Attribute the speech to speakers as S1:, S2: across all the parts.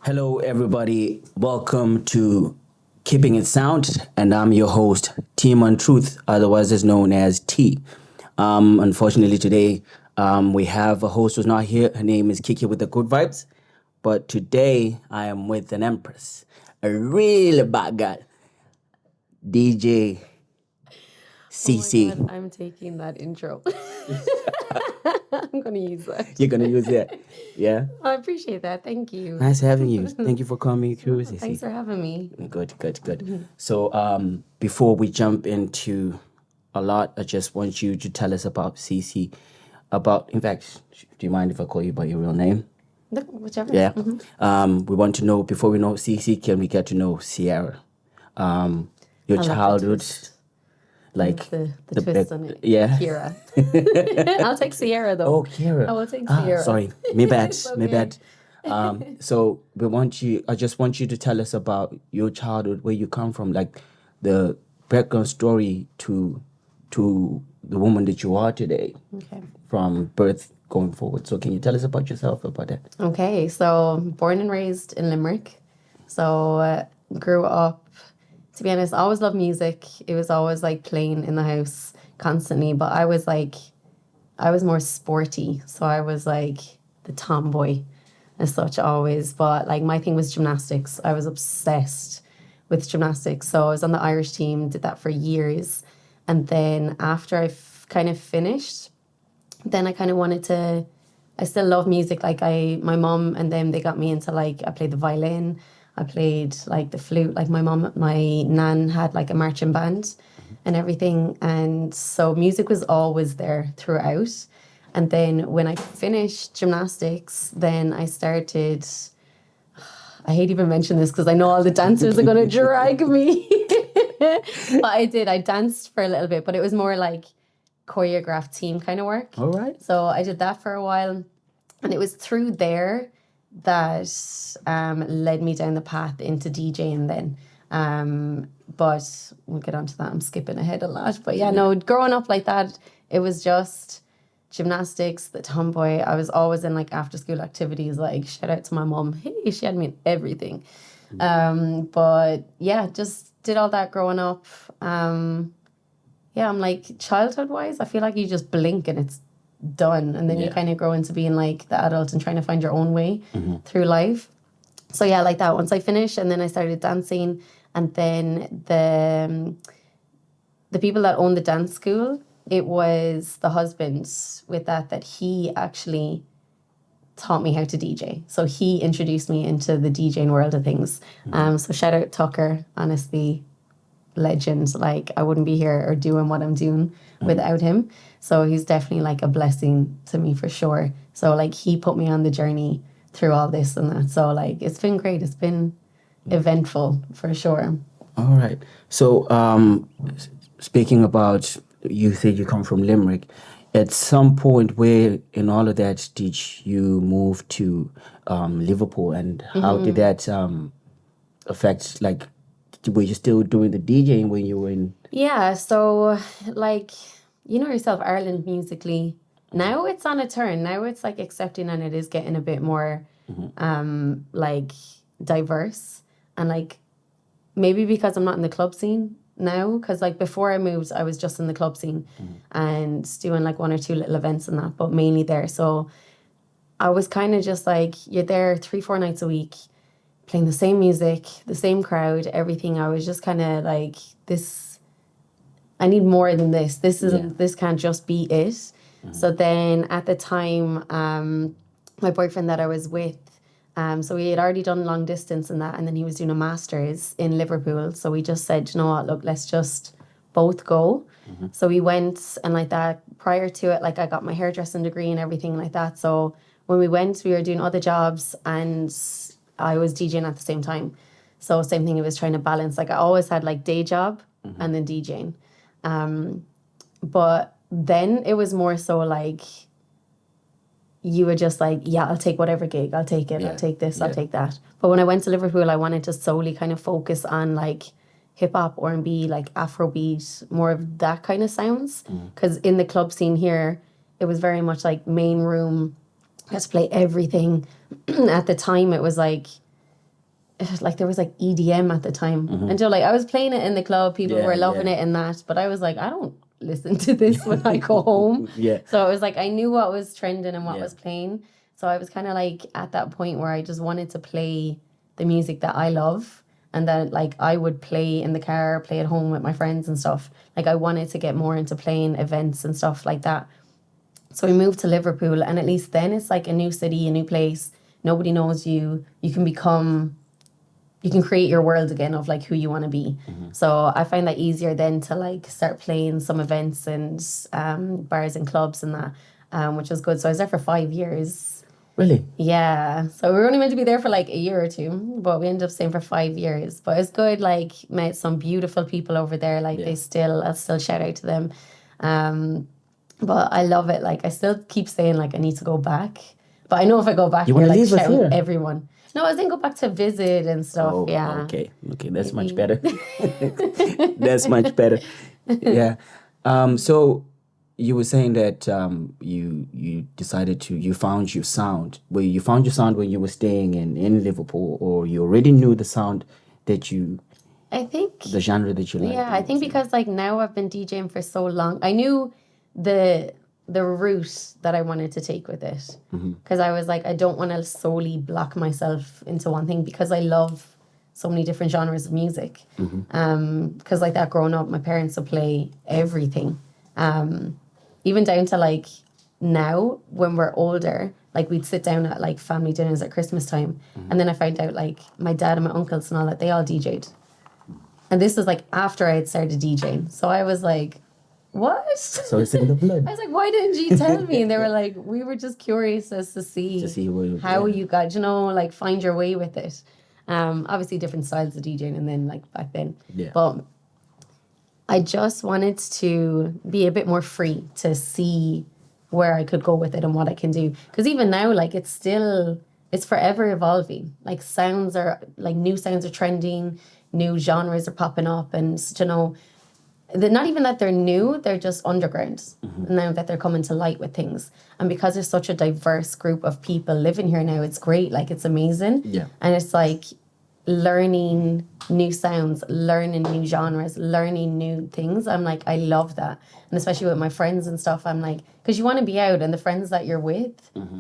S1: Hello, everybody. Welcome to Keeping It Sound, and I'm your host, Team on Truth, otherwise is known as T. Unfortunately, today we have a host who's not here. Her name is Kiki with the Good Vibes, but today I am with an empress, a really bad girl, DJ
S2: Oh my
S1: Ceese.
S2: god, I'm taking that intro. I'm gonna use that.
S1: You're gonna use it, yeah.
S2: I appreciate that. Thank you.
S1: Nice having you. Thank you for coming through,
S2: Thanks
S1: Ceese.
S2: for having me.
S1: Good, good, good. So, before we jump into a lot, I just want you to tell us about CC. In fact, do you mind if I call you by your real name?
S2: Look, whichever.
S1: Yeah. We want to know, before we know CC, can we get to know Sierra? Your
S2: I love the
S1: childhood,
S2: twist.
S1: like
S2: The twist on it.
S1: yeah.
S2: Kira. I'll take Sierra though.
S1: Oh, Kira.
S2: I will take Sierra.
S1: Sorry, me bad,
S2: It's
S1: me
S2: okay.
S1: bad. So I just want you to tell us about your childhood, where you come from, like the background story to the woman that you are today,
S2: Okay.
S1: from birth going forward. So can you tell us about yourself, about that?
S2: Okay, so born and raised in Limerick. So grew up, to be honest, I always loved music. It was always like playing in the house constantly, but I was more sporty. So I was like the tomboy as such always. But like my thing was gymnastics. I was obsessed with gymnastics. So I was on the Irish team, did that for years. And then after kind of finished, then I kind of wanted to, I still love music. Like my mom and them, they got me into like, I played the violin, I played like the flute. Like my nan had like a marching band and everything. And so music was always there throughout. And then when I finished gymnastics, then I started, I hate even mention this because I know all the dancers are going to drag me. But I danced for a little bit, but it was more like choreographed team kind of work.
S1: All right.
S2: So I did that for a while. And it was through there that led me down the path into DJing then. But we'll get onto that. I'm skipping ahead a lot. But yeah, no, growing up like that, it was just gymnastics, the tomboy. I was always in like after school activities, like shout out to my mom. Hey, she had me in everything. But yeah, just did all that growing up. Yeah, I'm like childhood wise, I feel like you just blink and it's done. And then you kind of grow into being like the adult and trying to find your own way through life. So yeah, like that. Once I finished and then I started dancing, and then the people that owned the dance school, it was the husband with that he actually taught me how to DJ. So he introduced me into the DJing world of things. So shout out Tucker, honestly, legend. Like I wouldn't be here or doing what I'm doing without him. So he's definitely like a blessing to me for sure. So like he put me on the journey through all this and that. So like it's been great. It's been eventful for sure.
S1: All right. So, speaking about, you said you come from Limerick. At some point, where in all of that did you move to Liverpool, and how did that affect? Like, were you still doing the DJing when you were in?
S2: Yeah, so like you know yourself, Ireland musically, now it's on a turn. Now it's like accepting and it is getting a bit more like diverse, and like maybe because I'm not in the club scene now, because like before I moved I was just in the club scene and doing like one or two little events and that, but mainly there. So I was kind of just like, you're there 3-4 nights a week playing the same music, the same crowd, everything. I was just kind of like, this, I need more than this. This isn't, this can't just be it. So then at the time, my boyfriend that I was with, so we had already done long distance and that, and then he was doing a master's in Liverpool. So we just said, you know what, look, let's just both go. So we went, and like that, prior to it, like I got my hairdressing degree and everything like that. So when we went, we were doing other jobs and I was DJing at the same time. So same thing, it was trying to balance. Like I always had like day job and then DJing. But then it was more so like, you were just like, yeah, I'll take whatever gig. I'll take it. I'll take this. I'll take that. But when I went to Liverpool, I wanted to solely kind of focus on like hip hop, R&B, like Afrobeat, more of that kind of sounds. Because in the club scene here, it was very much like main room. You had to play everything. At the time, it was like like there was like EDM at the time. And so like I was playing it in the club, people
S1: Yeah,
S2: were loving
S1: yeah.
S2: it and that, but I was like, I don't listen to this when I go home.
S1: Yeah.
S2: So it was like I knew what was trending and what
S1: Yeah.
S2: was playing. So I was kind of like at that point where I just wanted to play the music that I love, and that like I would play in the car, play at home with my friends and stuff. Like I wanted to get more into playing events and stuff like that. So we moved to Liverpool, and at least then it's like a new city, a new place. Nobody knows you. You can create your world again of like who you want to be. So I find that easier then to like start playing some events and bars and clubs and that, which was good. So I was there for 5 years.
S1: Really?
S2: Yeah. So we were only meant to be there for like a year or two, but we ended up staying for 5 years. But it's good. Like met some beautiful people over there. Like I'll still shout out to them. But I love it. Like I still keep saying like I need to go back. But I know if I go back,
S1: You
S2: you're
S1: wanna
S2: like
S1: leave us
S2: shouting
S1: here?
S2: everyone. No, I didn't go back to visit and stuff.
S1: Oh,
S2: Yeah.
S1: okay. Okay, that's much better. That's much better. Yeah. So you were saying that you decided you found your sound. Well, you found your sound when you were staying in Liverpool, or you already knew the sound that
S2: I think
S1: the genre that you like.
S2: yeah, I think because like now I've been DJing for so long, I knew the route that I wanted to take with it. Because I was like, I don't want to solely block myself into one thing, because I love so many different genres of music. Because like that growing up, my parents would play everything. Even down to like now when we're older, like we'd sit down at like family dinners at Christmas time, and then I found out like my dad and my uncles and all that, they all DJ'd. And this was like after I had started DJing. So I was like, what?
S1: So it's in the blood.
S2: I was like, why didn't you tell me? And they were like, we were just curious as to see how you got, like find your way with it. Obviously different styles of DJing and then like back then.
S1: Yeah.
S2: But I just wanted to be a bit more free to see where I could go with it and what I can do. Because even now, like it's forever evolving. Like new sounds are trending, new genres are popping up, and not even that they're new, they're just underground. Now that they're coming to light with things. And because there's such a diverse group of people living here now, it's great. Like it's amazing.
S1: Yeah.
S2: And it's like learning new sounds, learning new genres, learning new things. I'm like, I love that. And especially with my friends and stuff, I'm like, because you want to be out, and the friends that you're with,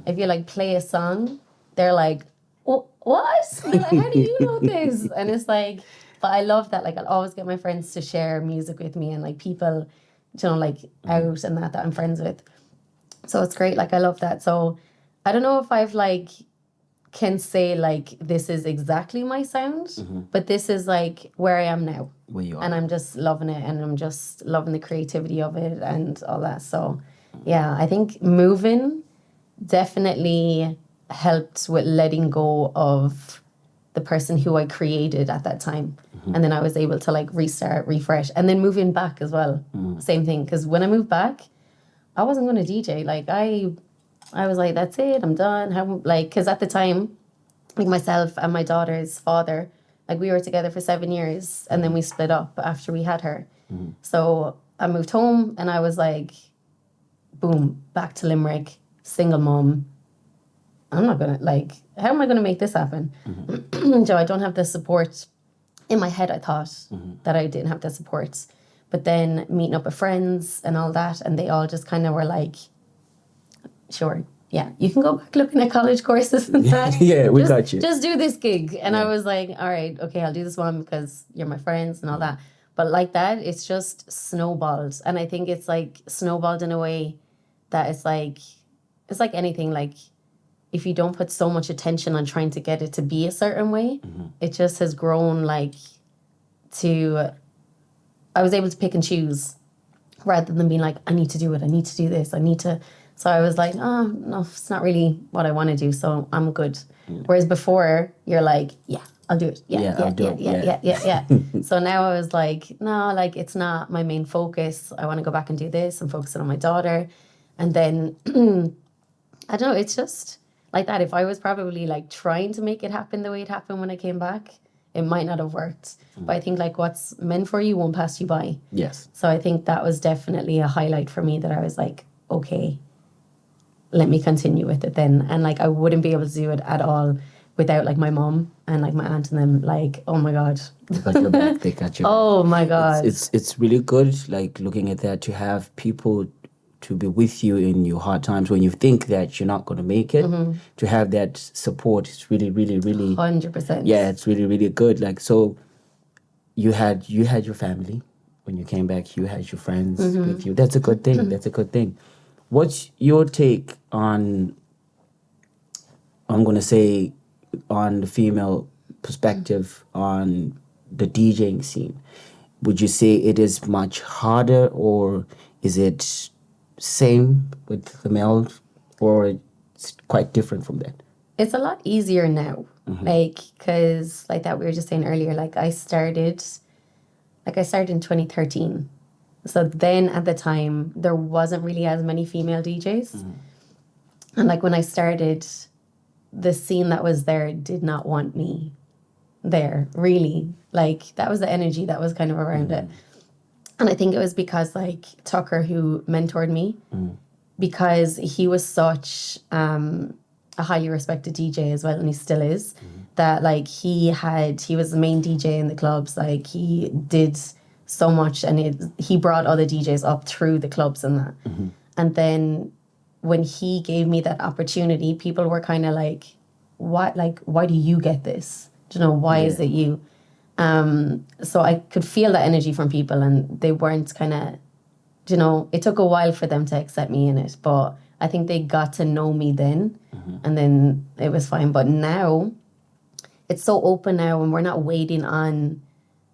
S2: if you like play a song, they're like, oh, what? They're like, how do you know this? And it's like, but I love that. Like I'll always get my friends to share music with me, and like people, like out and that I'm friends with. So it's great. Like I love that. So I don't know if I've like can say like this is exactly my sound, but this is like where I am now.
S1: Where you are.
S2: And I'm just loving it, and I'm just loving the creativity of it and all that. So yeah, I think moving definitely helped with letting go of the person who I created at that time. And then I was able to like restart, refresh, and then moving back as well. Same thing. Because when I moved back, I wasn't going to DJ. Like I was like, that's it, I'm done. Because at the time, like myself and my daughter's father, like we were together for 7 years, and then we split up after we had her. So I moved home, and I was like, boom, back to Limerick, single mom. I'm not going to, like, how am I going to make this happen? Joe, I don't have the support. In my head, I thought that I didn't have the support. But then meeting up with friends and all that, and they all just kind of were like, sure, yeah, you can go back looking at college courses and that.
S1: Yeah, we got you.
S2: Just do this gig. And I was like, all right, okay, I'll do this one because you're my friends and all that. But like that, it's just snowballed. And I think it's like snowballed in a way that it's like anything. Like if you don't put so much attention on trying to get it to be a certain way, it just has grown like I was able to pick and choose rather than being like, I need to do it. I need to do this. So I was like, oh, no, it's not really what I want to do. So I'm good. Whereas before you're like, yeah, I'll do it. Yeah. So now I was like, no, like it's not my main focus. I want to go back and do this. I'm focusing on my daughter. And then, I don't know, it's just like that. If I was probably like trying to make it happen the way it happened when I came back, it might not have worked. But I think like what's meant for you won't pass you by.
S1: Yes.
S2: So I think that was definitely a highlight for me, that I was like, okay, let me continue with it then. And like I wouldn't be able to do it at all without like my mom and like my aunt and them, like, oh my God.
S1: They got your back. They got your back.
S2: Oh my God.
S1: It's really good, like looking at that, to have people to be with you in your hard times when you think that you're not going to make it. To have that support is really, really, really
S2: 100%.
S1: Yeah, it's really, really good. Like, so you had your family when you came back. You had your friends with you. That's a good thing. That's a good thing. What's your take on? I'm gonna say, on the female perspective on the DJing scene. Would you say it is much harder, or is it same with the male, or it's quite different from that?
S2: It's a lot easier now. Like, because like that we were just saying earlier, like I started in 2013. So then at the time, there wasn't really as many female DJs. And like when I started, the scene that was there did not want me there, really. Like that was the energy that was kind of around it. And I think it was because like Tucker, who mentored me, because he was such a highly respected DJ as well, and he still is, that like he was the main DJ in the clubs. Like he did so much, and he brought other DJs up through the clubs and that. And then when he gave me that opportunity, people were kind of like, what, like, why do you get this? Do you know, why is it you? So I could feel that energy from people, and they weren't kind of, you know, it took a while for them to accept me in it, but I think they got to know me then, and then it was fine. But now, it's so open now, and we're not waiting on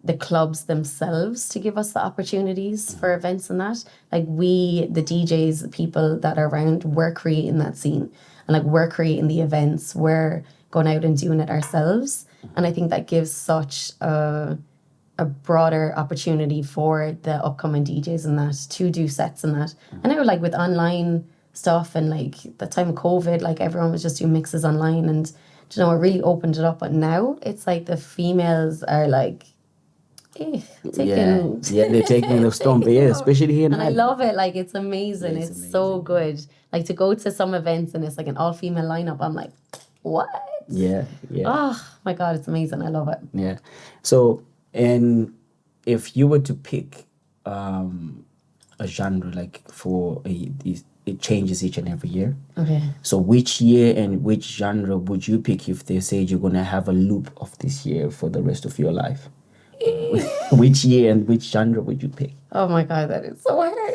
S2: the clubs themselves to give us the opportunities for events and that. Like the DJs, the people that are around, we're creating that scene, and like we're creating the events, we're going out and doing it ourselves. And I think that gives such a broader opportunity for the upcoming DJs and that to do sets and that. And I know, like with online stuff and like the time of COVID, like everyone was just doing mixes online, and you know, it really opened it up. But now it's like the females are like, taking
S1: they're taking the storm, but yeah, especially here in
S2: and I
S1: Ireland.
S2: love it. Like it's amazing.
S1: Yeah,
S2: it's so good. Like to go to some events and it's like an all-female lineup. I'm like, what?
S1: Yeah.
S2: Oh my God, it's amazing. I love it.
S1: Yeah. So, and if you were to pick a genre, like it changes each and every year.
S2: Okay.
S1: So which year and which genre would you pick if they said you're gonna have a loop of this year for the rest of your life? Which year and which genre would you pick?
S2: Oh my God, that is so hard.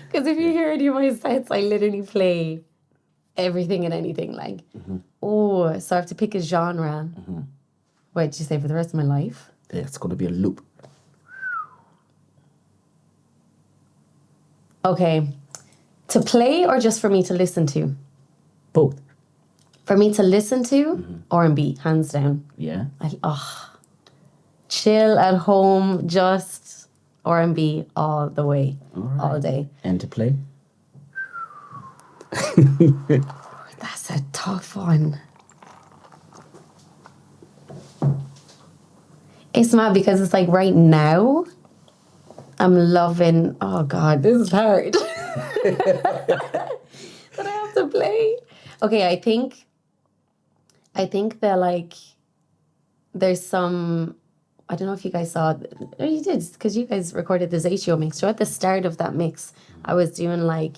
S2: Because if you hear any of my sets, I literally play everything and anything. Like, so I have to pick a genre. What did you say, for the rest of my life?
S1: Yeah, it's gonna be a loop.
S2: Okay. To play or just for me to listen to?
S1: Both.
S2: For me to listen to, R&B, hands down.
S1: Yeah.
S2: Chill at home, just R&B all the way, all day.
S1: And to play?
S2: That's a tough one. It's mad because it's like right now, I'm loving, oh God, this is hard. That I have to play. Okay, I think that like, there's some, I don't know if you guys saw, or you did, because you guys recorded the Zatio mix. So at the start of that mix, I was doing like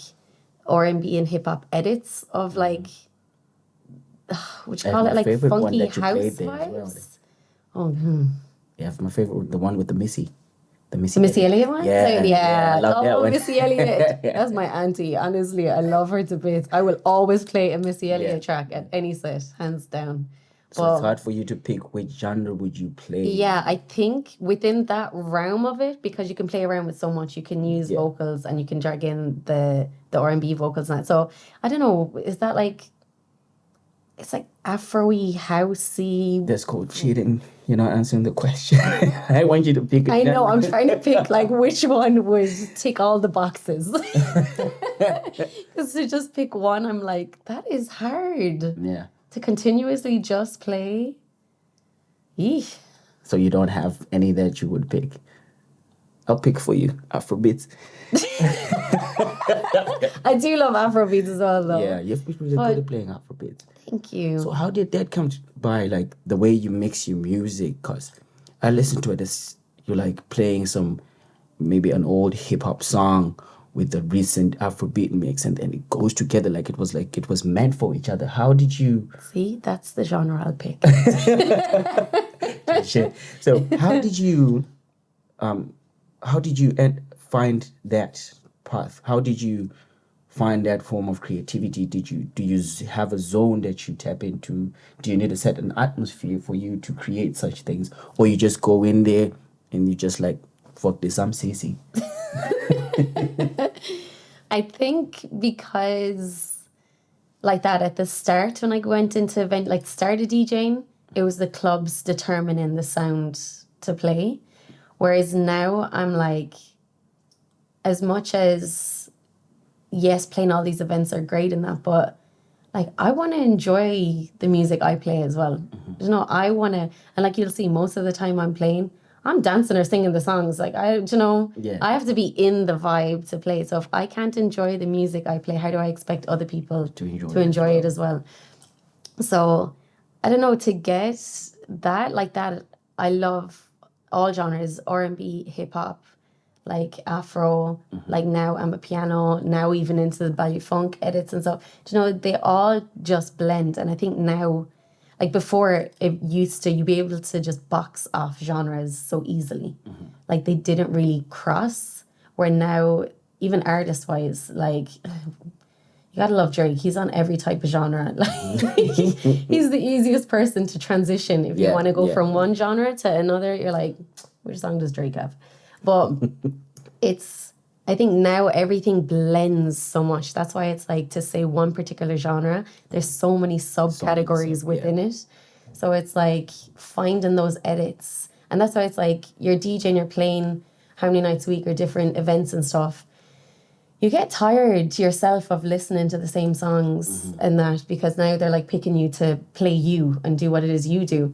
S2: R&B and hip hop edits of like, what you call it, like funky house vibes.
S1: Yeah, my favorite, the one with the Missy. The
S2: Missy Elliott one?
S1: Yeah, I love that one.
S2: Missy Elliott. That's my auntie. Honestly, I love her to bits. I will always play a Missy Elliott track at any set, hands down.
S1: So it's hard for you to pick which genre would you play.
S2: Yeah, I think within that realm of it, because you can play around with so much, you can use vocals and you can drag in the R&B vocals and that. So I don't know, is that like, it's like Afro-y, housey?
S1: That's called cheating. You're not answering the question. I want you to pick a genre.
S2: I know, I'm trying to pick like which one would tick all the boxes. Because to just pick one, I'm like, that is hard.
S1: Yeah.
S2: To continuously just play. Eesh.
S1: So you don't have any that you would pick? I'll pick for you Afrobeats.
S2: I do love Afrobeats as well, though.
S1: Yeah, you're really good at playing Afrobeats.
S2: Thank you.
S1: So how did that come by, like the way you mix your music? Because I listened to it as you're like playing maybe an old hip hop song with the recent Afrobeat mix, and then it goes together like it was meant for each other. How did you?
S2: See, that's the genre I'll pick.
S1: Shit. So how did you find that path? How did you find that form of creativity? Do you have a zone that you tap into? Do you need to set an atmosphere for you to create such things, or you just go in there and you just like, fuck this, I'm Ceese?
S2: I think because like that at the start when I went into event, like started DJing, it was the clubs determining the sound to play. Whereas now I'm like, as much as, yes, playing all these events are great and that, but like I want to enjoy the music I play as well. You know, I want to, and like you'll see most of the time I'm playing, I'm dancing or singing the songs. Like I have to be in the vibe to play. So if I can't enjoy the music I play, how do I expect other people to enjoy it as well? So I don't know, to get that, like that, I love all genres, R&B, hip hop, like Afro, like now I'm a piano, now even into the Ballet Funk edits and stuff. Do you know, they all just blend. And I think now, like before, it used to, you'd be able to just box off genres so easily. Like they didn't really cross, where now, even artist-wise, like, you gotta love Drake. He's on every type of genre. Like, he's the easiest person to transition. If you want to go from one genre to another, you're like, which song does Drake have? But I think now everything blends so much. That's why it's like, to say one particular genre, there's so many subcategories within it. So it's like finding those edits. And that's why it's like you're DJing, you're playing how many nights a week or different events and stuff. You get tired yourself of listening to the same songs and that, because now they're like picking you to play you and do what it is you do.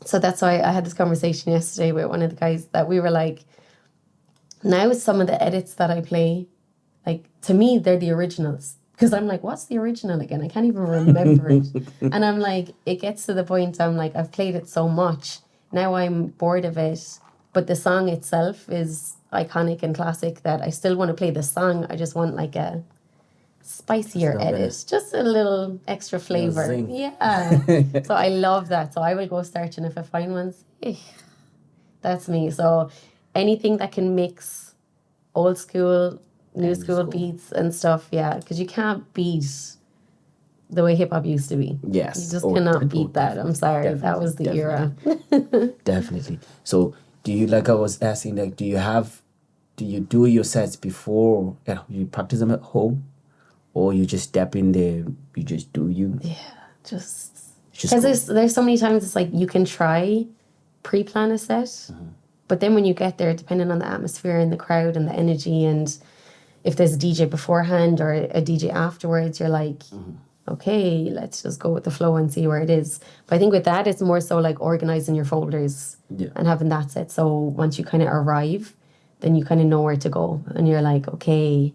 S2: So that's why I had this conversation yesterday with one of the guys that we were like, now some of the edits that I play, like to me, they're the originals. Because I'm like, what's the original again? I can't even remember it. And I'm like, it gets to the point, I'm like, I've played it so much. Now I'm bored of it. But the song itself is iconic and classic that I still want to play the song. I just want like a spicier edit. Just a little extra flavor. Yeah. So I love that. So I will go searching if I find ones. That's me. So anything that can mix old school, new school beats and stuff, because you can't beat the way hip hop used to be.
S1: Yes.
S2: You just cannot beat that. I'm sorry. That was the era.
S1: Definitely. So do you, like I was asking, like, do you do your sets before, you practice them at home? Or you just step in there, you just do you?
S2: Yeah, just because there's so many times it's like you can try pre-plan a set, but then when you get there, depending on the atmosphere and the crowd and the energy, and if there's a DJ beforehand or a DJ afterwards, you're like, okay, let's just go with the flow and see where it is. But I think with that, it's more so like organizing your folders and having that set. So once you kind of arrive, then you kind of know where to go, and you're like, okay,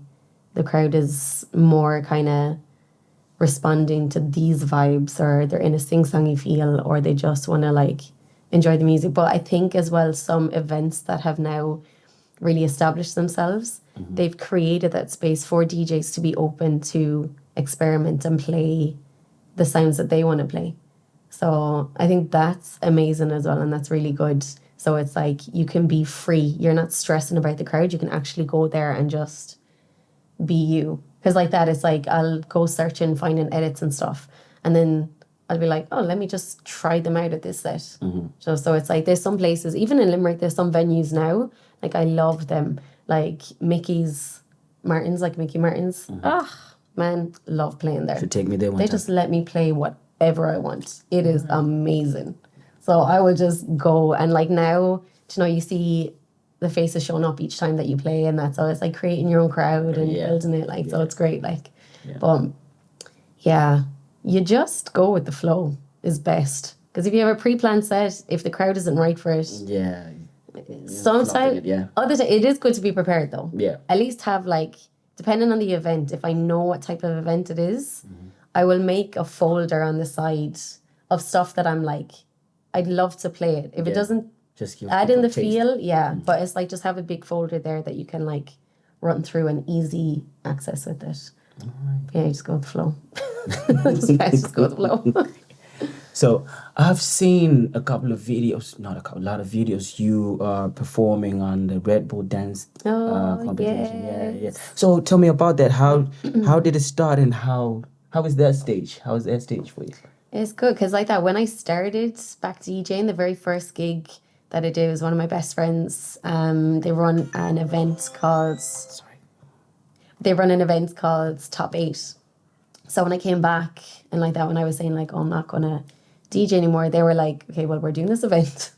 S2: the crowd is more kind of responding to these vibes, or they're in a sing-songy feel, or they just want to like enjoy the music. But I think as well, some events that have now really established themselves, they've created that space for DJs to be open to experiment and play the sounds that they want to play. So I think that's amazing as well, and that's really good. So it's like you can be free. You're not stressing about the crowd. You can actually go there and just be you. Because like that, it's like I'll go searching, finding edits and stuff, and then I'll be like, oh, let me just try them out at this set. So it's like there's some places, even in Limerick, there's some venues now, like I love them, like Mickey Martin's. Man, love playing there.
S1: So take me there one
S2: They
S1: time.
S2: just let me play whatever I want. It is amazing. So I would just go, and like now, you see the faces showing up each time that you play, and that's always like creating your own crowd and building it, like so it's great, like but you just go with the flow is best, because if you have a pre-planned set, if the crowd isn't right for it, Sometimes,
S1: Yeah.
S2: other time, it is good to be prepared though.
S1: Yeah.
S2: At least have like, depending on the event, if I know what type of event it is, I will make a folder on the side of stuff that I'm like, I'd love to play it. If it doesn't
S1: just give
S2: add in
S1: people
S2: the
S1: a taste.
S2: feel, but it's like just have a big folder there that you can like run through and easy access with it. Yeah, you just go with the flow. just go with the flow.
S1: So I've seen a couple of videos, not a couple, a lot of videos. You are performing on the Red Bull dance competition.
S2: yes.
S1: Yeah. So tell me about that. How did it start, and how is that stage? How is that stage for you?
S2: It's good because like that, when I started back DJing, the very first gig that I did was one of my best friends. They run an event called Top 8. So when I came back and like that, when I was saying like, oh, I'm not gonna DJ anymore, they were like, okay, well, we're doing this event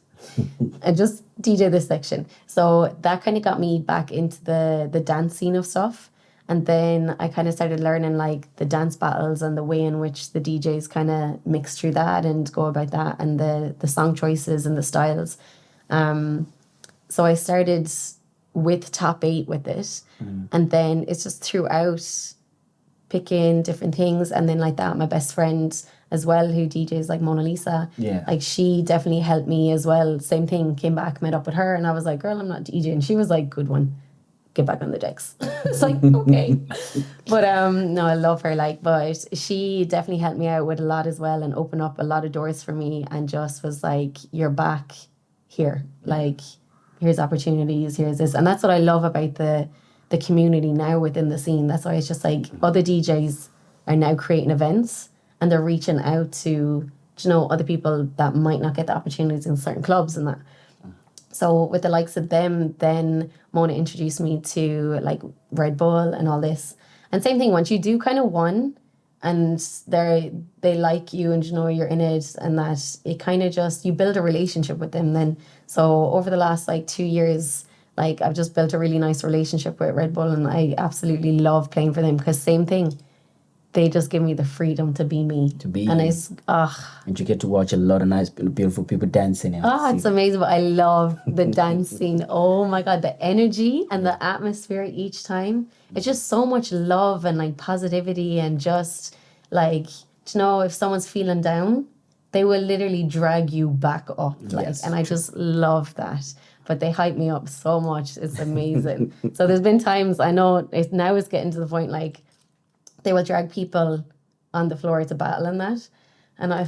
S2: and just DJ this section. So that kind of got me back into the dance scene of stuff. And then I kind of started learning like the dance battles and the way in which the DJs kind of mix through that and go about that, and the song choices and the styles. So I started with Top 8 with it. And then it's just throughout picking different things. And then like that, my best friend as well, who DJs like Mona Lisa, like she definitely helped me as well. Same thing, came back, met up with her, and I was like, girl, I'm not DJing. She was like, good one. Get back on the decks. It's like, okay. But no, I love her. Like, but she definitely helped me out with a lot as well and opened up a lot of doors for me and just was like, you're back here. Like, here's opportunities, here's this. And that's what I love about the community now within the scene. That's why it's just like other DJs are now creating events and they're reaching out to, other people that might not get the opportunities in certain clubs and that. So with the likes of them, then Mona introduced me to like Red Bull and all this. And same thing, once you do kind of one and they like you and you're in it, and that it kind of just, you build a relationship with them then. So over the last like 2 years, like I've just built a really nice relationship with Red Bull, and I absolutely love playing for them because same thing. They just give me the freedom to be me. And it's,
S1: and you get to watch a lot of nice, beautiful people dancing.
S2: It's amazing. But I love the dancing. Oh my God, the energy and the atmosphere each time. It's just so much love and like positivity, and just like, if someone's feeling down, they will literally drag you back up. Like, and I just love that. But they hype me up so much. It's amazing. So there's been times, I know now it's getting to the point like, they will drag people on the floor to battle and that. And I'm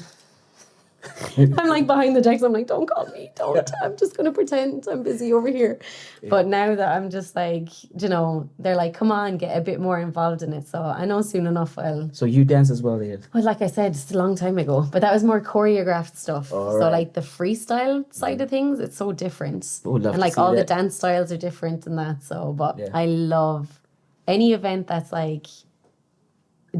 S2: like behind the decks, I'm like, don't call me, don't. I'm just going to pretend I'm busy over here. Yeah. But now that I'm just like, they're like, come on, get a bit more involved in it. So I know soon enough I'll...
S1: So you dance as well, Dave?
S2: Well, like I said, it's a long time ago. But that was more choreographed stuff. All so like the freestyle side of things, it's so different.
S1: Love
S2: and like
S1: to see
S2: all
S1: that.
S2: The dance styles are different and that. So, but I love any event that's like...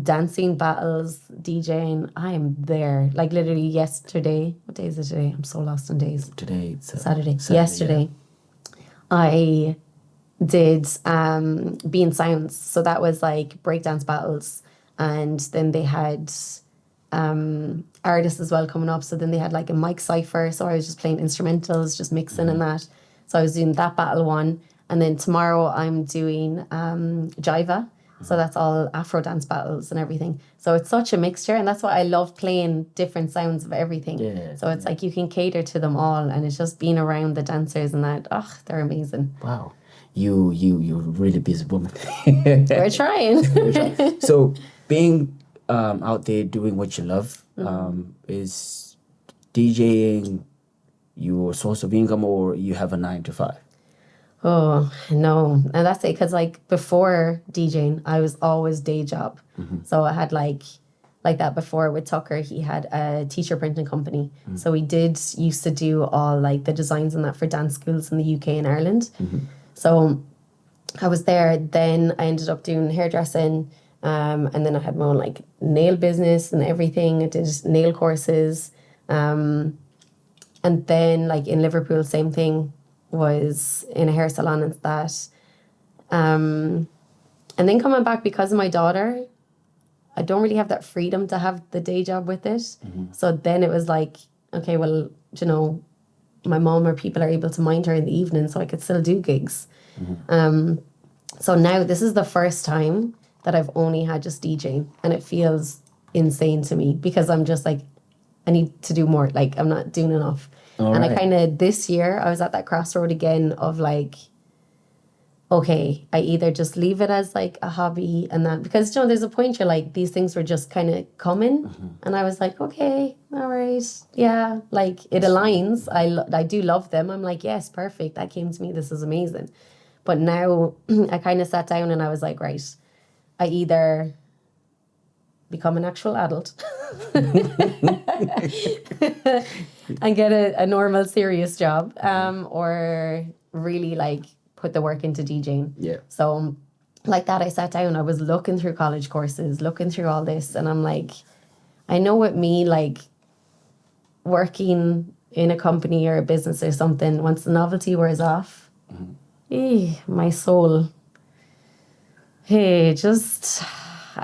S2: dancing, battles, DJing, I am there. Like literally yesterday, what day is it today? I'm so lost on days.
S1: Today it's
S2: Saturday. Yesterday, I did Being Sounds. So that was like breakdance battles, and then they had artists as well coming up. So then they had like a mic cipher. So I was just playing instrumentals, just mixing and that. So I was doing that battle one, and then tomorrow I'm doing Jiva. So that's all Afro dance battles and everything. So it's such a mixture, and that's why I love playing different sounds of everything.
S1: Yeah,
S2: so it's like you can cater to them all, and it's just being around the dancers and that. They're amazing.
S1: Wow, you're a really busy woman.
S2: We're trying.
S1: So being out there doing what you love, is DJing your source of income, or you have a 9 to 5?
S2: Oh, no. And that's it. Because, like, before DJing, I was always day job. So I had, like that before with Tucker. He had a teacher printing company. So we used to do all, like, the designs and that for dance schools in the UK and Ireland. So I was there. Then I ended up doing hairdressing. And then I had my own, like, nail business and everything. I did nail courses. And then, like, in Liverpool, same thing. Was in a hair salon and that. And then coming back because of my daughter, I don't really have that freedom to have the day job with it. So then it was like, okay, well, my mom or people are able to mind her in the evening, so I could still do gigs. So now this is the first time that I've only had just DJing, and it feels insane to me because I'm just like, I need to do more. Like, I'm not doing enough.
S1: All
S2: and
S1: right.
S2: I kind of, this year, I was at that crossroad again of like, okay, I either just leave it as like a hobby and that, because, you know, there's a point you're like, these things were just kind of coming. And I was like, okay, all right. Yeah, like it aligns. I do love them. I'm like, yes, perfect. That came to me. This is amazing. But now I kind of sat down and I was like, right, I either become an actual adult and get a normal, serious job, or really like put the work into DJing.
S1: Yeah.
S2: So like that, I sat down, I was looking through college courses, looking through all this, and I'm like, I know with me, like working in a company or a business or something, once the novelty wears off, my soul, hey, I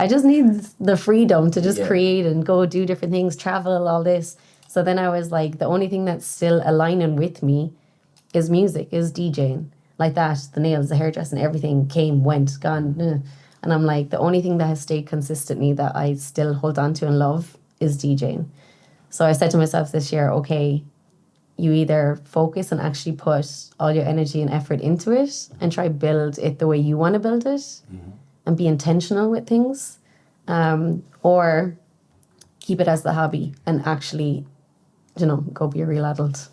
S2: just need the freedom to just create and go do different things, travel, all this. So then I was like, the only thing that's still aligning with me is music, is DJing. Like that, the nails, the hairdressing, everything came, went, gone. And I'm like, the only thing that has stayed consistently that I still hold on to and love is DJing. So I said to myself this year, okay, you either focus and actually put all your energy and effort into it and try build it the way you want to build it and be intentional with things, or keep it as the hobby and actually, you know, go be a real adult.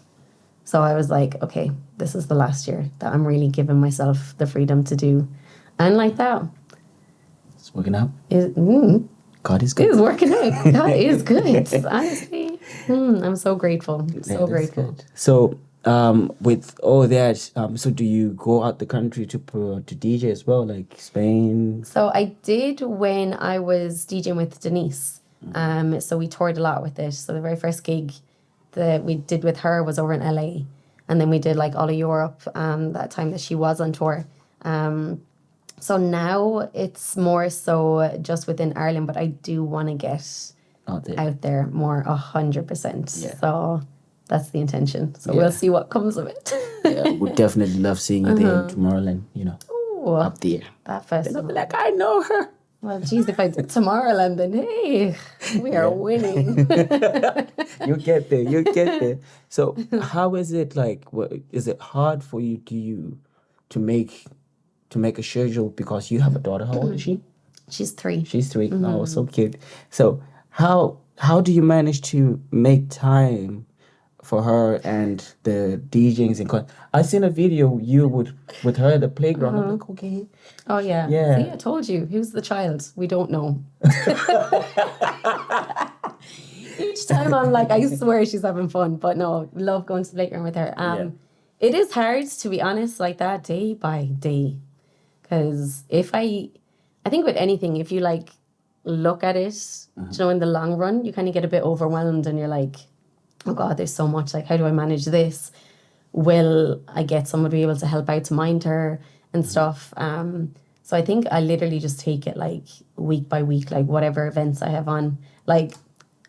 S2: So I was like, okay, this is the last year that I'm really giving myself the freedom to do. And like that.
S1: It's working out. God is
S2: It
S1: good.
S2: is working out. God is good. Honestly. I'm so grateful. So grateful.
S1: Good. So with all that, so do you go out the country to DJ as well, like Spain?
S2: So I did when I was DJing with Denise. So we toured a lot with it. So the very first gig that we did with her was over in LA. And then we did like all of Europe that time that she was on tour. So now it's more so just within Ireland, but I do want to get out there more 100%.
S1: Yeah.
S2: So that's the intention. So we'll see what comes of it.
S1: Yeah, would definitely love seeing you there in Tomorrowland, you know, up there.
S2: That festival.
S1: Like, I know her.
S2: Well, geez, if I did Tomorrowland, then hey, we are winning.
S1: You get there. So how is it like, is it hard for you to make a schedule because you have a daughter? How old is she?
S2: She's 3.
S1: She's 3. Oh, so cute. So how do you manage to make time for her and the DJs and I seen a video you with her at the playground. I'm like, okay.
S2: Oh yeah.
S1: Yeah.
S2: See, I told you. Who's the child? We don't know. Each time I'm like, I swear she's having fun, but no, love going to the playground with her. It is hard, to be honest, like that day by day. Because I think with anything, if you like look at it, you know, in the long run, you kind of get a bit overwhelmed and you're like, oh God, there's so much. Like, how do I manage this? Will I get someone to be able to help out to mind her and stuff? So I think I literally just take it like week by week, like whatever events I have on. Like,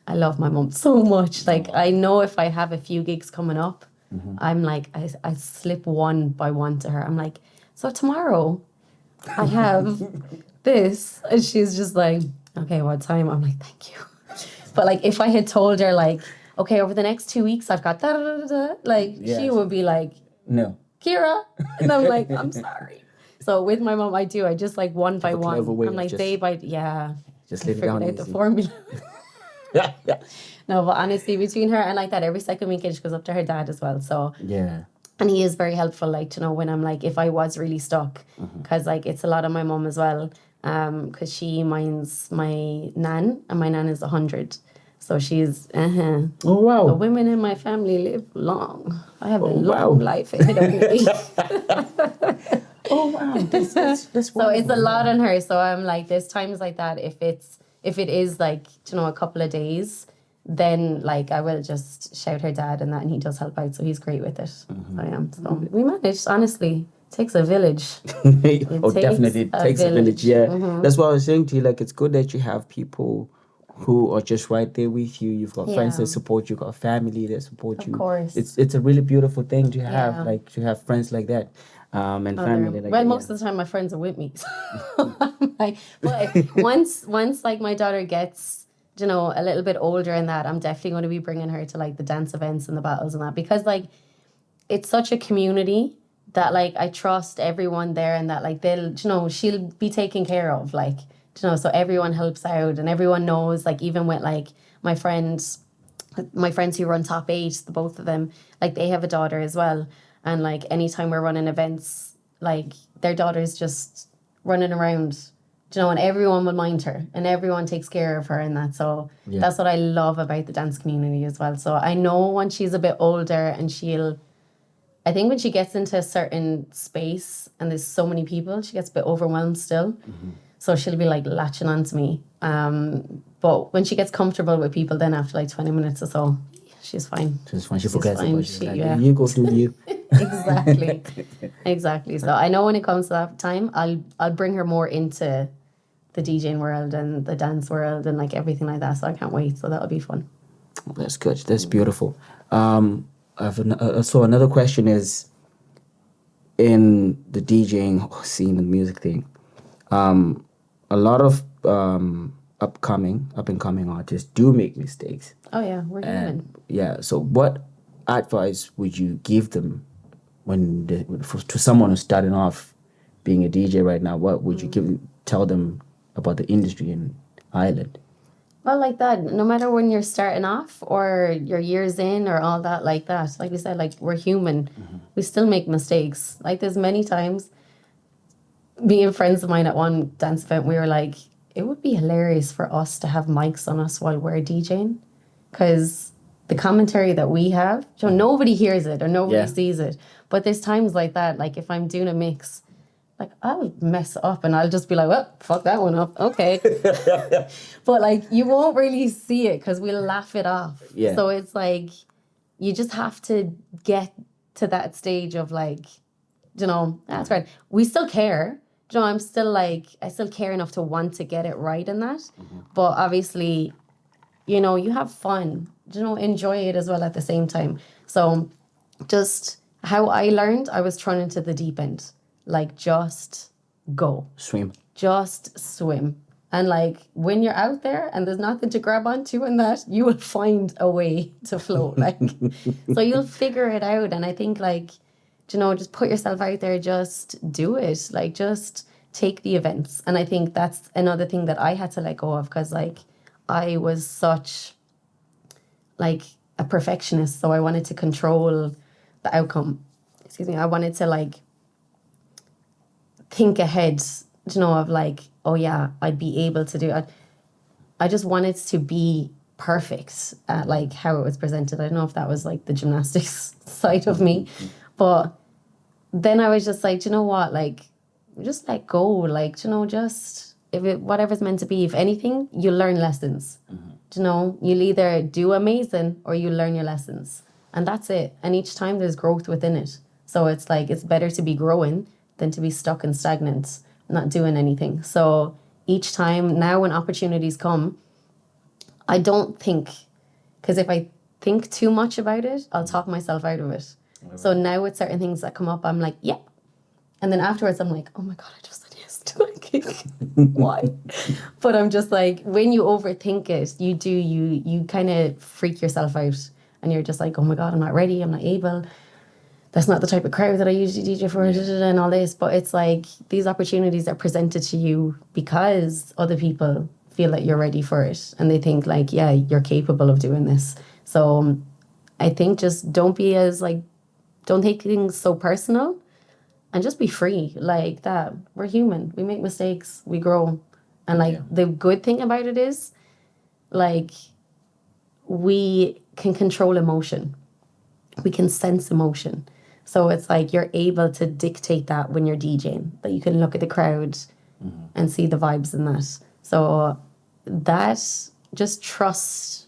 S2: I love my mom so much. Like, I know if I have a few gigs coming up, I'm like, I slip one by one to her. I'm like, so tomorrow I have this. And she's just like, okay, what time? I'm like, thank you. But like, if I had told her like, okay, over the next 2 weeks, I've got da-da-da-da-da, like, she would be like,
S1: no,
S2: Kira. And I'm like, I'm sorry. So with my mom, I just like one by one. I'm like, day by,
S1: just live it down
S2: out the
S1: easy.
S2: formula.
S1: Yeah.
S2: No, but honestly, between her and like that, every second weekend, she goes up to her dad as well. So,
S1: yeah.
S2: and he is very helpful, like, to know when I'm like, if I was really stuck, because like, it's a lot of my mom as well, because she minds my nan, and my nan is 100. So she's,
S1: Oh, wow.
S2: the women in my family live long. I have a long life ahead of me.
S1: Oh, wow. That's
S2: So it's a lot on her. So I'm like, there's times like that. If it is like, you know, a couple of days, then like I will just shout her dad and that, and he does help out. So he's great with it. So So we managed, honestly. It takes a village.
S1: Definitely. It takes a village. Yeah. That's what I was saying to you. Like, it's good that you have people who are just right there with you. You've got friends
S2: Yeah.
S1: that support you, got family that support you.
S2: Of course.
S1: It's a really beautiful thing to have,
S2: Yeah.
S1: like to have friends like that, and family like
S2: Well,
S1: that.
S2: most of the time my friends are with me. So I'm like, but once like my daughter gets, you know, a little bit older and that, I'm definitely going to be bringing her to like the dance events and the battles and that, because like it's such a community that like I trust everyone there, and that like they'll, you know, she'll be taken care of, like, you know, so everyone helps out and everyone knows, like even with like my friends who run top eight, the both of them, like they have a daughter as well. And like anytime we're running events, like their daughter's just running around, you know, and everyone will mind her and everyone takes care of her and that. So that's what I love about the dance community as well. So I know once she's a bit older and I think when she gets into a certain space and there's so many people, she gets a bit overwhelmed still. So she'll be like latching onto me. But when she gets comfortable with people, then after like 20 minutes or so, she's fine.
S1: She's fine. She forgets about you. Like,
S2: Yeah.
S1: You go do you.
S2: Exactly. Exactly. So I know when it comes to that time, I'll bring her more into the DJing world and the dance world and like everything like that. So I can't wait. So that'll be fun.
S1: That's good. That's beautiful. So another question is, in the DJing scene and music thing, a lot of up and coming artists do make mistakes.
S2: Oh yeah, we're human.
S1: Yeah. So what advice would you give them to someone who's starting off being a DJ right now? What would you tell them about the industry in Ireland?
S2: Well, like that, no matter when you're starting off or your years in or all that, like that, like we said, like we're human. We still make mistakes. Like there's many times, me and friends of mine at one dance event, we were like, it would be hilarious for us to have mics on us while we're DJing, because the commentary that we have, you know, nobody hears it or nobody sees it. But there's times like that, like if I'm doing a mix, like I'll mess up and I'll just be like, well, fuck that one up. Okay. But like you won't really see it because we'll laugh it off.
S1: Yeah.
S2: So it's like you just have to get to that stage of like, you know, that's right. We still care. You know, I still care enough to want to get it right in that. But obviously, you know, you have fun. You know, enjoy it as well at the same time. So just how I learned, I was thrown into the deep end. Like just go.
S1: Swim.
S2: Just swim. And like when you're out there and there's nothing to grab onto and that, you will find a way to float. Like so you'll figure it out. And I think like, you know, just put yourself out there, just do it. Like just take the events. And I think that's another thing that I had to let go of, because like I was such like a perfectionist. So I wanted to control the outcome. Excuse me. I wanted to like think ahead, you know, of like, oh yeah, I'd be able to do it. I just wanted to be perfect at like how it was presented. I don't know if that was like the gymnastics side of me, but then I was just like, you know what, like just let go, like, you know, just whatever's meant to be. If anything, you learn lessons. You know, you'll either do amazing or you learn your lessons, and that's it. And each time there's growth within it. So it's like it's better to be growing than to be stuck and stagnant, not doing anything. So each time now when opportunities come, I don't think, because if I think too much about it, I'll talk myself out of it. So now with certain things that come up, I'm like, yeah. And then afterwards, I'm like, oh my God, I just said yes to like, why? But I'm just like, when you overthink it, you kind of freak yourself out. And you're just like, oh my God, I'm not ready, I'm not able. That's not the type of crowd that I usually DJ for, and all this. But it's like these opportunities are presented to you because other people feel that you're ready for it. And they think like, yeah, you're capable of doing this. So I think just don't take things so personal and just be free like that. We're human. We make mistakes. We grow. And like the good thing about it is like we can control emotion. We can sense emotion. So it's like you're able to dictate that when you're DJing, that you can look at the crowd and see the vibes in that. So that, just trust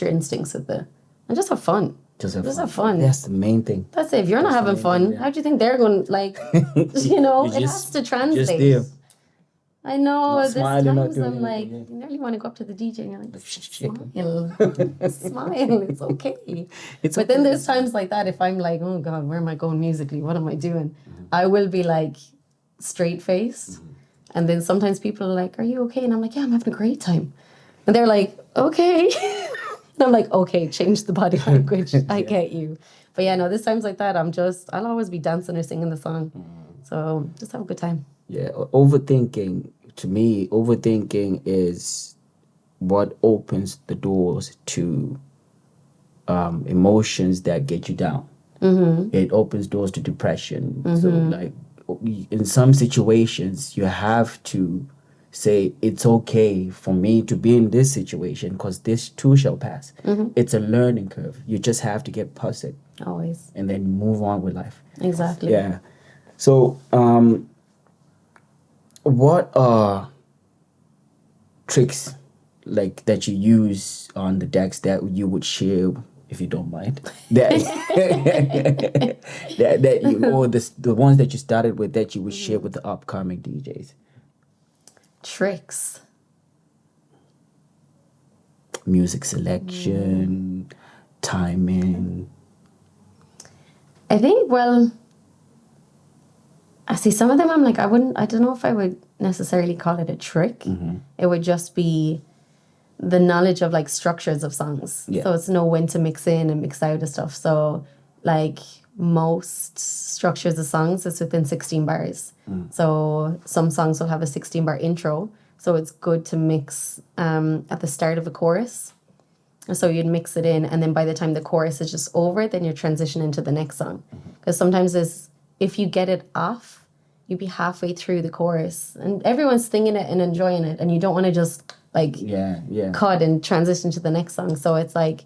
S2: your instincts with it and just have fun. Just have fun.
S1: That's the main thing.
S2: That's it. If you're not having fun, how do you think they're going, like, you know, it has to translate. I know.
S1: Not
S2: There's
S1: smiling, not
S2: times
S1: doing
S2: I'm like,
S1: anything,
S2: you nearly want to go up to the DJ and you're like,
S1: Shaking.
S2: smile, smile, it's okay.
S1: It's
S2: But then
S1: okay.
S2: there's times like that, if I'm like, oh God, where am I going musically? What am I doing? I will be like straight faced. And then sometimes people are like, are you okay? And I'm like, yeah, I'm having a great time. And they're like, okay. And I'm like, okay, change the body language. I get you. But yeah, no, there's times like that, I'll always be dancing or singing the song. So just have a good time.
S1: Yeah, overthinking, to me, overthinking is what opens the doors to emotions that get you down. It opens doors to depression. So, like, in some situations, you have to say, it's okay for me to be in this situation because this too shall pass. It's a learning curve. You just have to get past it
S2: Always.
S1: and then move on with life.
S2: Exactly.
S1: Yeah. So, what are tricks like that you use on the decks that you would share, if you don't mind, that that you, or the ones that you started with that you would share with the upcoming DJs?
S2: Tricks.
S1: Music selection, timing.
S2: I think, well, I see some of them I'm like, I don't know if I would necessarily call it a trick. It would just be the knowledge of like structures of songs.
S1: Yeah.
S2: So it's know when to mix in and mix out of stuff. So like most structures of songs, it's within 16 bars. So some songs will have a 16-bar intro. So it's good to mix at the start of a chorus. So you'd mix it in, and then by the time the chorus is just over, then you transition into the next song. Because sometimes if you get it off, you'd be halfway through the chorus, and everyone's singing it and enjoying it, and you don't want to just like cut and transition to the next song. So it's like,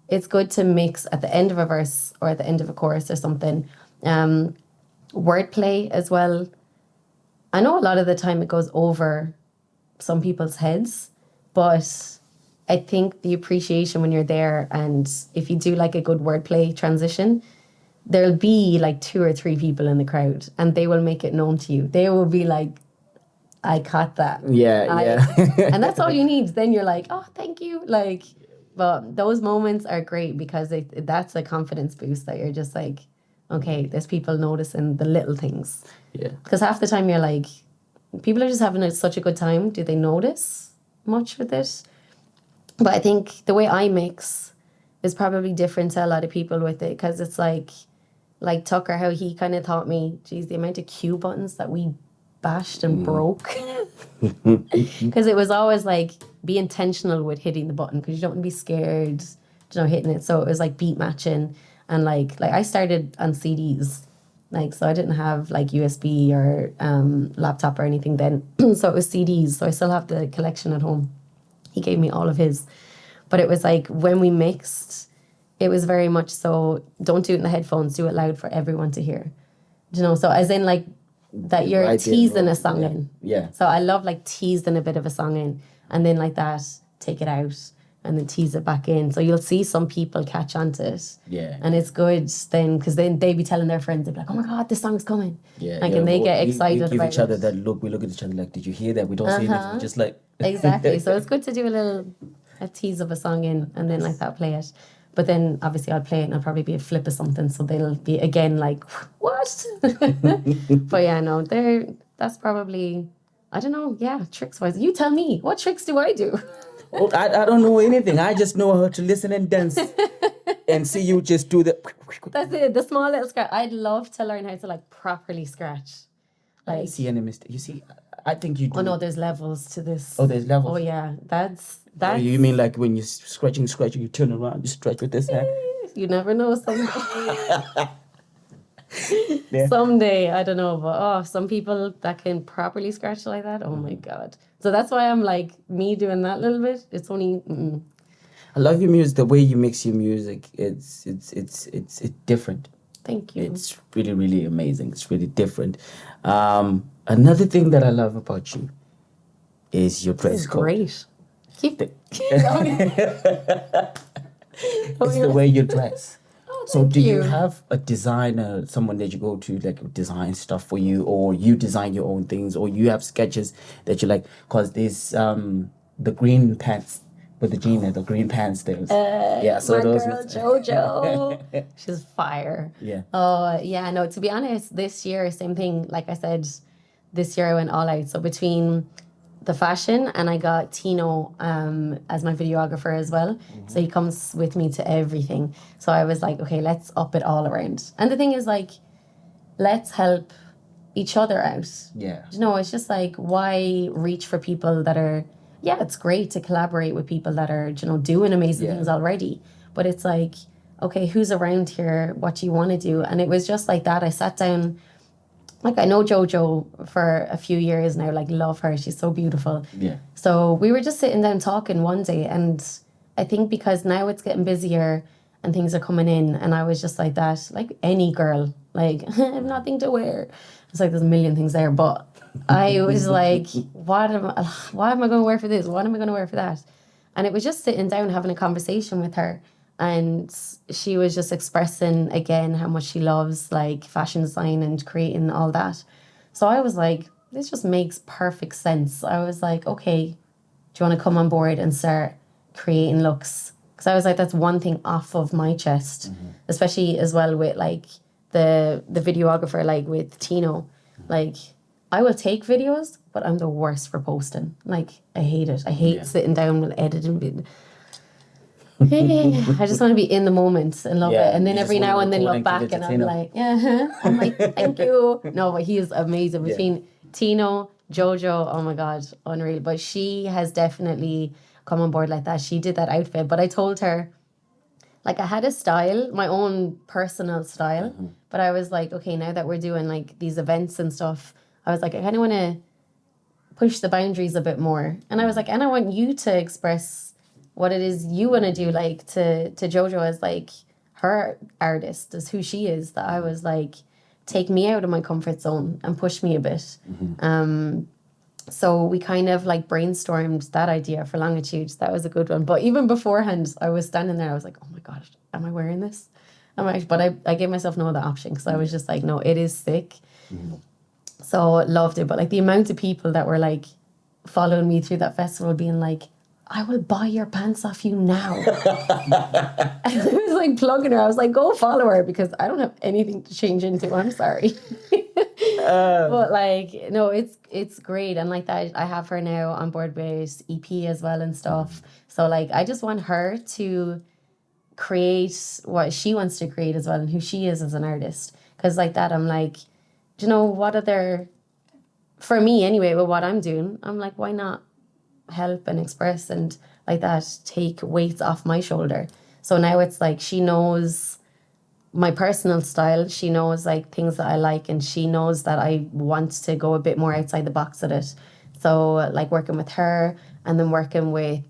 S2: it's good to mix at the end of a verse or at the end of a chorus or something. Wordplay as well. I know a lot of the time it goes over some people's heads, but I think the appreciation when you're there, and if you do like a good wordplay transition, there'll be like 2 or 3 people in the crowd and they will make it known to you. They will be like, I caught that.
S1: Yeah.
S2: And that's all you need. Then you're like, oh, thank you. Like, but those moments are great because that's a confidence boost that you're just like, okay, there's people noticing the little things.
S1: Yeah.
S2: Because half the time you're like, people are just having such a good time. Do they notice much with it? But I think the way I mix is probably different to a lot of people with it, because it's like Tucker, how he kind of taught me, geez, the amount of cue buttons that we bashed and broke. Because it was always like, be intentional with hitting the button because you don't want to be scared, hitting it. So it was like beat matching, and like I started on CDs, like, so I didn't have like USB or laptop or anything then. So it was CDs. So I still have the collection at home. He gave me all of his. But it was like, when we mixed, it was very much so, don't do it in the headphones, do it loud for everyone to hear. So as in like, that you're
S1: Right there,
S2: teasing
S1: right.
S2: a song in.
S1: Yeah.
S2: So I love like teasing a bit of a song in, and then like that, take it out and then tease it back in. So you'll see some people catch on to it.
S1: Yeah.
S2: And it's good then, because then they be telling their friends, they'd be like, oh my God, this song's coming.
S1: Yeah.
S2: Like, and they get excited
S1: we give
S2: about
S1: each other
S2: it.
S1: that look. We look at each other like, did you hear that? We don't say anything. We're just like.
S2: Exactly. So it's good to do a tease of a song in, and then like that, play it. But then obviously I'll play it and I'll probably be a flip of something, so they'll be again like, what? But yeah, no, that's probably, I don't know, yeah, tricks wise. You tell me, what tricks do I do?
S1: Oh, I don't know anything. I just know how to listen and dance and see you just do the.
S2: That's it, the small little scratch. I'd love to learn how to like properly scratch.
S1: I don't see any mistake. You see, I think you do.
S2: Oh no, there's levels to this.
S1: Oh, there's levels.
S2: Oh yeah, that's.
S1: Oh, you mean like when you're scratching, you turn around, you stretch with this hand?
S2: You never know. Someday.
S1: Yeah.
S2: Someday, I don't know, but some people that can properly scratch like that, oh my God. So that's why I'm like, me doing that little bit, it's only...
S1: I love your music, the way you mix your music. It's different.
S2: Thank you.
S1: It's really, really amazing. It's really different. Another thing that I love about you is your dress code.
S2: Great. Keep it.
S1: It's the way you dress.
S2: Oh,
S1: So
S2: thank
S1: do you
S2: you.
S1: have a designer, someone that you go to like design stuff for you, or you design your own things, or you have sketches that you like? Cause there's the green pants with the jean and the green pants. There's yeah. So
S2: My
S1: those
S2: girl
S1: was
S2: Jojo, she's fire.
S1: yeah.
S2: Oh yeah, no. To be honest, this year, same thing. Like I said, this year I went all out. So between the fashion and I got Tino as my videographer as well. So he comes with me to everything. So I was like, okay, let's up it all around. And the thing is, like, let's help each other out.
S1: Yeah.
S2: You know, it's just like, why reach for people that are, yeah, it's great to collaborate with people that are, you know, doing amazing things already. But it's like, okay, who's around here? What do you want to do? And it was just like that. I sat down, like, I know Jojo for a few years now, like, love her. She's so beautiful.
S1: Yeah.
S2: So we were just sitting down talking one day. And I think because now it's getting busier and things are coming in, and I was just like that, like any girl, like, I have nothing to wear. It's like there's a million things there. But I was like, what am I going to wear for this? What am I going to wear for that? And it was just sitting down having a conversation with her. And she was just expressing again how much she loves like fashion design and creating all that. So I was like, this just makes perfect sense. I was like, okay, do you want to come on board and start creating looks? Because I was like, that's one thing off of my chest, especially as well with like the videographer, like with Tino. Like, I will take videos, but I'm the worst for posting. Like, I hate it. I hate sitting down and editing. I just want to be in the moment and love it. And then every now and then look back and I'm like, yeah, I'm like, thank you. No, but he is amazing. Between Tino, Jojo, oh my God, unreal. But she has definitely come on board like that. She did that outfit. But I told her, like, I had a style, my own personal style. But I was like, okay, now that we're doing like these events and stuff, I was like, I kind of want to push the boundaries a bit more. And I was like, and I want you to express what it is you want to do, like to Jojo as like her artist, as who she is, that I was like, take me out of my comfort zone and push me a bit. So we kind of like brainstormed that idea for Longitude. That was a good one. But even beforehand, I was standing there, I was like, oh my gosh, am I wearing this? But I gave myself no other option because I was just like, no, it is sick. So loved it. But like the amount of people that were like following me through that festival being like, I will buy your pants off you now. And I was like plugging her. I was like, go follow her because I don't have anything to change into. I'm sorry. But like, no, it's great. And like that, I have her now on board with EP as well and stuff. So like, I just want her to create what she wants to create as well and who she is as an artist. Because like that, I'm like, do you know what other, for me anyway, with what I'm doing, I'm like, why not help and express and like that, take weights off my shoulder. So now it's like she knows my personal style, she knows like things that I like, and she knows that I want to go a bit more outside the box at it. So like working with her and then working with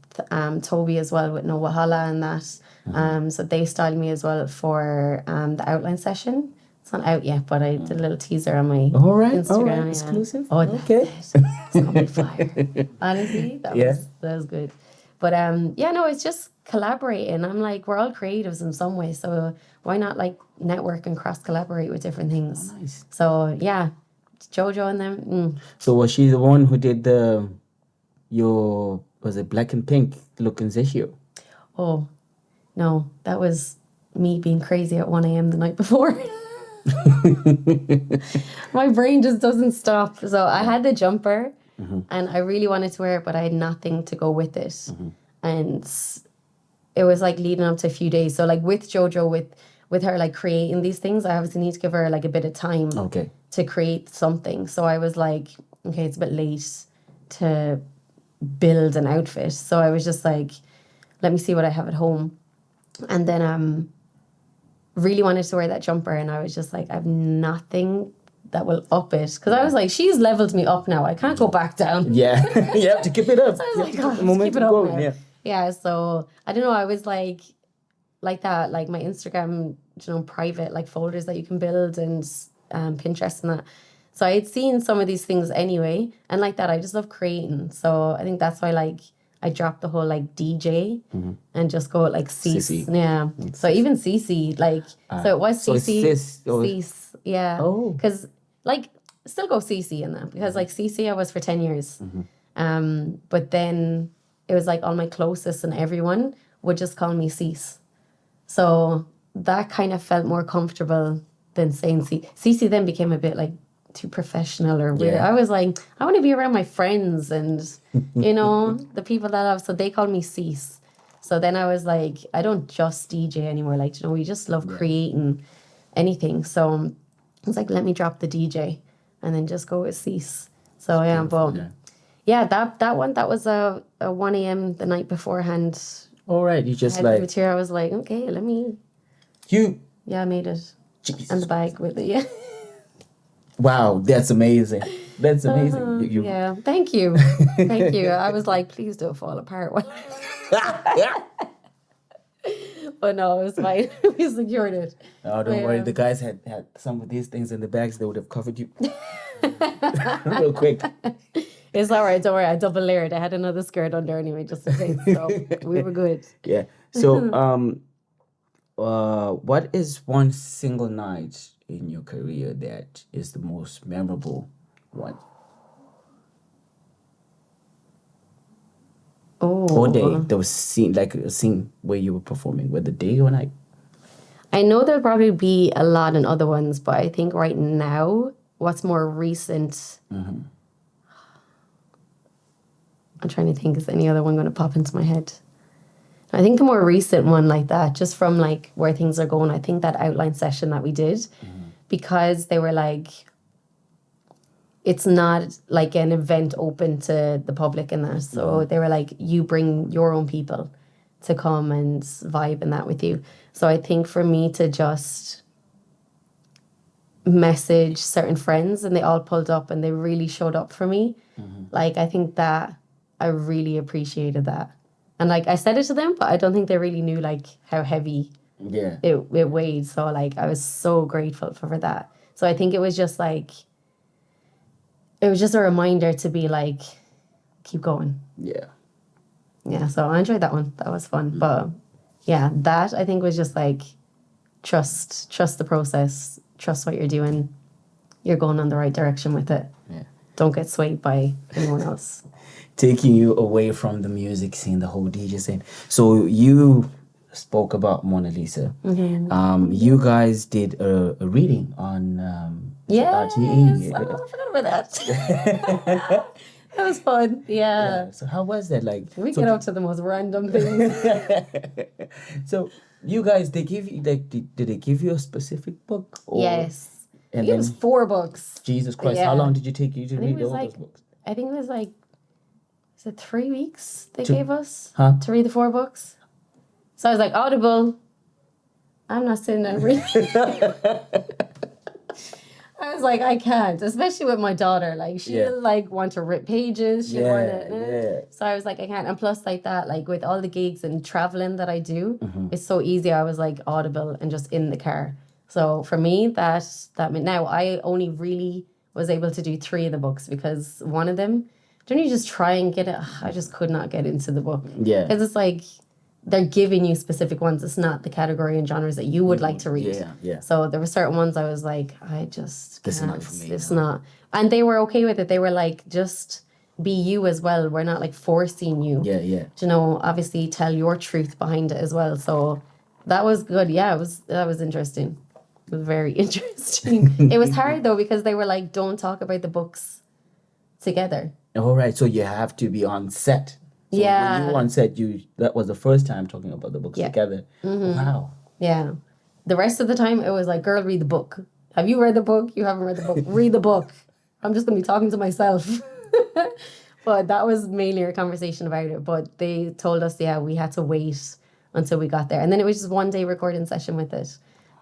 S2: Toby as well with No Wahala and that. So they styled me as well for the outline session. It's not out yet, but I did a little teaser on my Instagram.
S1: All right,
S2: yeah.
S1: exclusive.
S2: Oh,
S1: okay.
S2: it's gonna be fire. Honestly, that was good. But yeah, no, it's just collaborating. I'm like, we're all creatives in some way, so why not like network and cross collaborate with different things?
S1: Oh, nice.
S2: So yeah, Jojo and them.
S1: So was she the one who did your was it black and pink look in Zeshio?
S2: Oh no, that was me being crazy at 1 a.m. the night before. My brain just doesn't stop. So I had the jumper and I really wanted to wear it, but I had nothing to go with it. And it was like leading up to a few days. So like with Jojo, with her like creating these things, I obviously need to give her like a bit of time to create something. So I was like, okay, it's a bit late to build an outfit. So I was just like, let me see what I have at home. And then really wanted to wear that jumper, and I was just like, I have nothing that will up it, because I was like, she's leveled me up now, I can't go back down.
S1: Yeah. You have to keep it up.
S2: So I was
S1: You
S2: like,
S1: have to
S2: oh,
S1: keep the
S2: let's keep it
S1: momentum
S2: up
S1: going.
S2: now.
S1: Yeah.
S2: Yeah, so I don't know, I was like that, like my Instagram, private like folders that you can build, and Pinterest and that. So I had seen some of these things anyway, and like that, I just love creating. So I think that's why like I dropped the whole like DJ and just go like Cease.
S1: Ceese.
S2: Yeah. So even Ceese, like, so it was
S1: so it's
S2: Ceese.
S1: Ceese.
S2: Cease. Yeah.
S1: Oh.
S2: Because like, still go Ceese in that because like Ceese I was for 10 years. But then it was like all my closest and everyone would just call me Cease. So that kind of felt more comfortable than saying Ceese. Ceese then became a bit like too professional or weird.
S1: Yeah.
S2: I was like, I want to be around my friends and, the people that I love. So they called me Cease. So then I was like, I don't just DJ anymore. Like, we just love creating anything. So I was like, let me drop the DJ and then just go with Cease. So yeah, but yeah, that one, that was a 1 a.m. the night beforehand.
S1: All right, you just
S2: I had
S1: like
S2: the material. I was like, okay, let me.
S1: you.
S2: Yeah, I made it.
S1: Jesus.
S2: And the bag with it. Yeah.
S1: Wow, that's amazing. That's amazing. You,
S2: Yeah. Thank you. Thank you. I was like, please don't fall apart. But no, it was fine. We secured it.
S1: Oh, don't worry. The guys had some of these things in the bags. They would have covered you real quick.
S2: It's all right. Don't worry. I double layered. I had another skirt under anyway, just in case. So we were good.
S1: Yeah. So, what is one single night in your career that is the most memorable one?
S2: Oh.
S1: Or day. There was a scene where you were performing, whether day or night.
S2: I know there'll probably be a lot in other ones, but I think right now, what's more recent. I'm trying to think, is any other one going to pop into my head? I think the more recent one like that, just from like where things are going, I think that outline session that we did, because they were like, it's not like an event open to the public and that. So they were like, you bring your own people to come and vibe and that with you. So I think for me to just message certain friends and they all pulled up and they really showed up for me, like I think that I really appreciated that. And like I said it to them, but I don't think they really knew like how heavy it weighed. So like I was so grateful for that. So I think it was just like, it was just a reminder to be like, keep going.
S1: Yeah.
S2: Yeah, so I enjoyed that one. That was fun. But yeah, that I think was just like, trust the process, trust what you're doing. You're going on the right direction with it.
S1: Yeah.
S2: Don't get swayed by anyone else.
S1: Taking you away from the music scene, the whole DJ scene. So you spoke about Mona Lisa. You guys did a reading on RTE.
S2: Oh, I forgot about that. That was fun. Yeah.
S1: So how was that? Like
S2: We get up to the most random things.
S1: So you guys, they give you like, did they give you a specific book? Or,
S2: Yes.
S1: And
S2: It was 4 books.
S1: Jesus Christ,
S2: Yeah.
S1: how long did you take you to
S2: I think
S1: read
S2: it was
S1: all
S2: like,
S1: those books?
S2: I think it was like, is it 3 weeks they gave us
S1: Huh?
S2: to read the 4 books? So I was like, Audible, I'm not sitting there reading. I was like, I can't, especially with my daughter. Like, she'll like want to rip pages. She'll want to. So I was like, I can't. And plus, like that, like with all the gigs and traveling that I do, it's so easy. I was like Audible and just in the car. So for me, that meant now I only really was able to do 3 of the books because one of them, don't you just try and get it? I just could not get into the book.
S1: Yeah.
S2: Because it's like they're giving you specific ones. It's not the category and genres that you would like to read.
S1: Yeah.
S2: So there were certain ones I was like, I just
S1: This is
S2: can't.
S1: not for me,
S2: It's
S1: no.
S2: not. And they were okay with it. They were like, just be you as well. We're not like forcing you.
S1: Yeah.
S2: You know, obviously tell your truth behind it as well. So that was good. Yeah, that was interesting. It was very interesting. It was hard though because they were like, don't talk about the books together.
S1: All right, so you have to be on set. So
S2: Yeah.
S1: when you were on set, that was the first time talking about the books together. Wow.
S2: Yeah. The rest of the time, it was like, girl, read the book. Have you read the book? You haven't read the book. Read the book. I'm just going to be talking to myself. But that was mainly our conversation about it. But they told us, we had to wait until we got there. And then it was just 1 day recording session with it.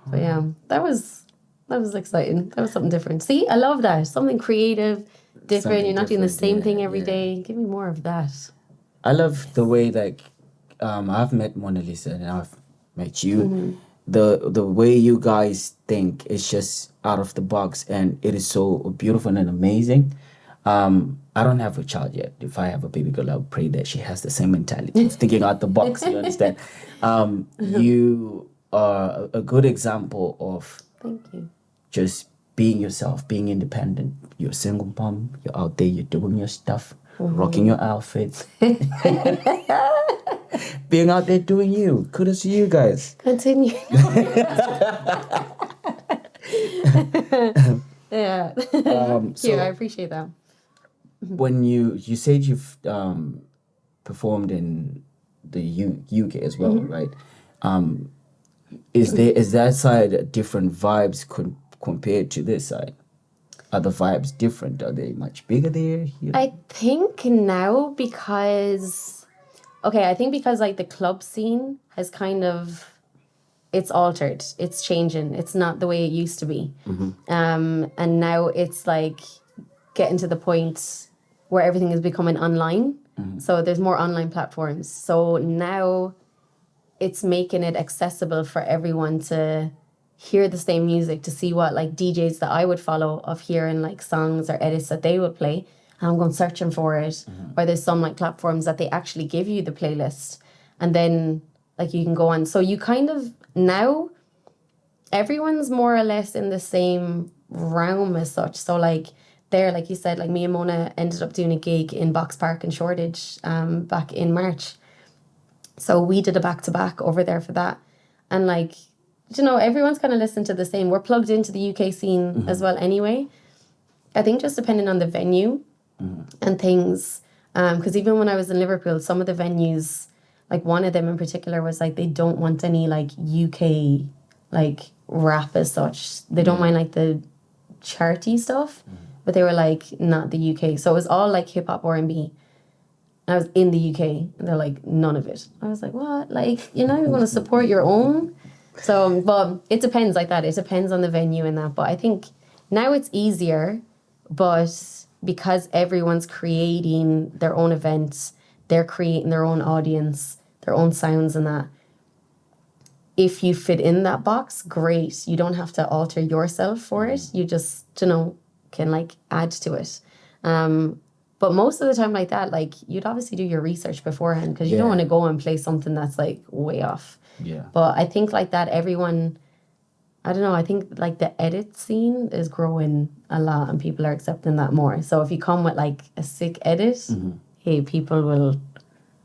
S2: But yeah, that was exciting. That was something different. See, I love that. Something creative, different.
S1: Something
S2: You're not doing the
S1: different,
S2: same thing every
S1: yeah.
S2: day. Give me more of that.
S1: I love the way I've met Mona Lisa and I've met you. The way you guys think is just out of the box and it is so beautiful and amazing. I don't have a child yet. If I have a baby girl, I would pray that she has the same mentality, thinking out the box. You understand? You are a good example of
S2: Thank you.
S1: just being yourself, being independent. You're a single mom. You're out there. You're doing your stuff, rocking your outfits, being out there doing you. Kudos to you guys.
S2: Continue. Yeah. Cute. I appreciate that.
S1: When you said you've performed in the UK as well, right? Is that side different vibes compared to this side? Are the vibes different? Are they much bigger there? Here?
S2: I think now because like the club scene has kind of it's altered. It's changing. It's not the way it used to be. And now it's like getting to the point where everything is becoming online. So there's more online platforms. So now it's making it accessible for everyone to hear the same music, to see what like DJs that I would follow of hearing like songs or edits that they would play. And I'm going searching for it. Or there's some like platforms that they actually give you the playlist. And then like you can go on. So you kind of now everyone's more or less in the same realm as such. So like there, like you said, like me and Mona ended up doing a gig in Box Park in Shoreditch back in March. So we did a back-to-back over there for that. And like, you know, everyone's kind of listening to the same. We're plugged into the UK scene as well anyway. I think just depending on the venue and things. Because even when I was in Liverpool, some of the venues, like one of them in particular was like, they don't want any like UK like rap as such. They don't mind like the charty stuff. But they were like, not the UK. So it was all like hip hop R&B. And I was in the UK and they're like, none of it. I was like, what? Like, you know, you want to support your own? So, but it depends like that. It depends on the venue and that. But I think now it's easier, but because everyone's creating their own events, they're creating their own audience, their own sounds and that. If you fit in that box, great. You don't have to alter yourself for it. You just, you know, can like add to it. But most of the time like that, like you'd obviously do your research beforehand because you don't want to go and play something that's like way off.
S1: Yeah.
S2: But I think like that everyone, I don't know, I think like the edit scene is growing a lot and people are accepting that more. So if you come with like a sick edit, hey, people will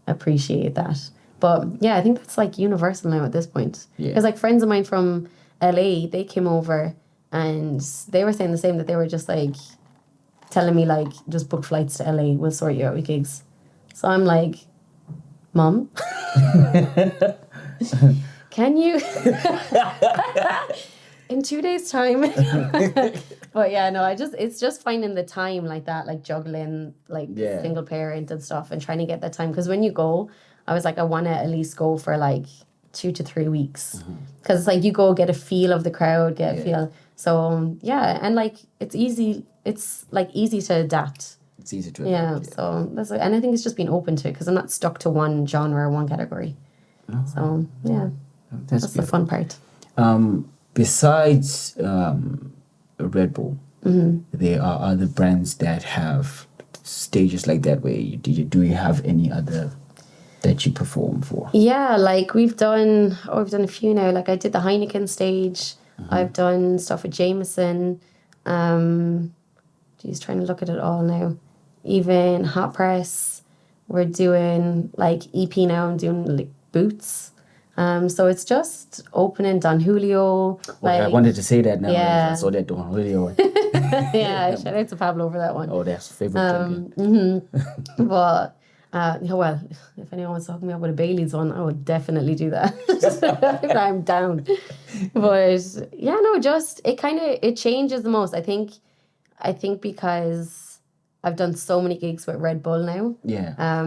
S2: appreciate that. But yeah, I think that's like universal now at this point. Because like friends of mine from LA, they came over and they were saying the same, that they were just like telling me like, just book flights to LA, we'll sort you out with gigs. So I'm like, Mom, can you in 2 days time? But yeah, no, it's just finding the time like that, like juggling like single parent and stuff and trying to get that time. Because when you go, I was like, I want to at least go for like 2 to 3 weeks. Because it's like you go get a feel of the crowd, get a feel. So yeah, and like it's easy. It's like easy to adapt.
S1: It's easy to adapt.
S2: Yeah, so that's and I think it's just being open to it because I'm not stuck to one genre or one category. So yeah, that's the fun part.
S1: Besides Red Bull, there are other brands that have stages like that. Where do you have any other that you perform for?
S2: Yeah, like we've done a few now. Like I did the Heineken stage. I've done stuff with Jameson. Geez, trying to look at it all now. Even Hot Press. We're doing like EP now. I'm doing like Boots. So it's just opening Don Julio. Like,
S1: I wanted to say that now.
S2: Yeah.
S1: I saw that Don Julio.
S2: Yeah, shout out to Pablo for that one.
S1: Oh, that's favorite drink.
S2: But well, if anyone wants to hook me up with a Bailey's one, I would definitely do that. I'm down. But yeah, no, just it changes the most. I think because I've done so many gigs with Red Bull now.
S1: Yeah.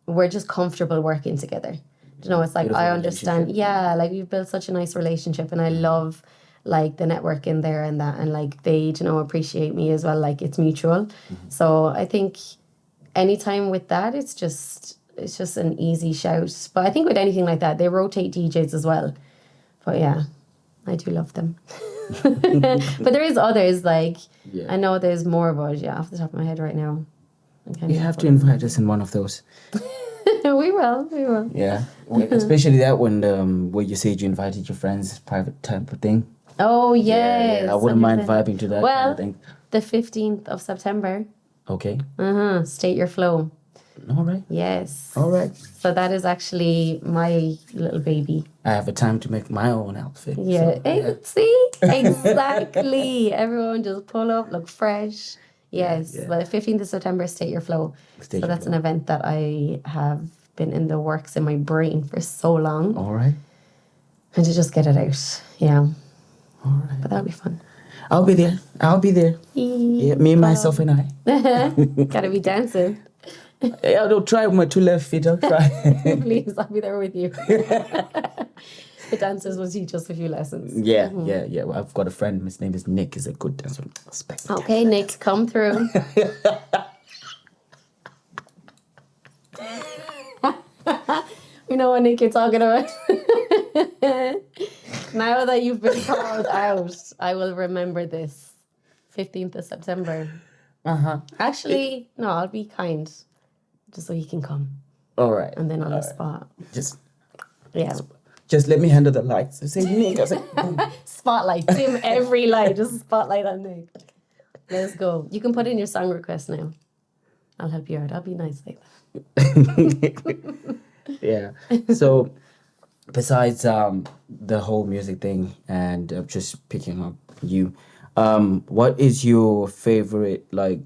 S2: We're just comfortable working together. You know, it's like I understand. Yeah, like we've built such a nice relationship, and I love like the network in there and that, and like they, you know, appreciate me as well. Like it's mutual. So I think anytime with that, it's just an easy shout. But I think with anything like that, they rotate DJs as well. But yeah, I do love them. But there is others, like,
S1: Yeah.
S2: I know there's more, but yeah, off the top of my head right now.
S1: You have to invite us in one of those.
S2: We will.
S1: Yeah. Especially that one where you said you invited your friends, private type of thing.
S2: Oh, yes.
S1: Yeah, I wouldn't mind
S2: 100%.
S1: vibing to that kind of thing.
S2: The 15th of September.
S1: Okay.
S2: State Your Flow.
S1: All right.
S2: Yes.
S1: All right.
S2: So that is actually my little baby.
S1: I have a time to make my own outfit.
S2: Yeah.
S1: So,
S2: See? Exactly. Everyone just pull up, look fresh. Yes.
S1: Yeah.
S2: Well, the 15th of September, State Your Flow.
S1: State
S2: So
S1: Your
S2: that's an event that I have been in the works in my brain for so long.
S1: All right.
S2: And to just get it out. Yeah.
S1: All right.
S2: But that'll be fun.
S1: I'll be there. Yeah, me, myself, and I.
S2: Gotta be dancing.
S1: Yeah, I'll try with my 2 left feet. I'll try.
S2: Please, I'll be there with you. The dancers will teach us a few lessons.
S1: Yeah. Well, I've got a friend. His name is Nick. He's a good dancer.
S2: Okay, Nick, come through. You know what Nick you're talking about. Now that you've been called out, I will remember this. 15th of September. Actually, no, I'll be kind. Just so he can come.
S1: All right.
S2: And then on the spot.
S1: Just
S2: Yeah.
S1: let me handle the lights. I say Nick. I say,
S2: Spotlight. Dim every light. Just spotlight on Nick. Let's go. You can put in your song request now. I'll help you out. I'll be nice like that.
S1: yeah. So, besides the whole music thing and just picking up you, what is your favorite like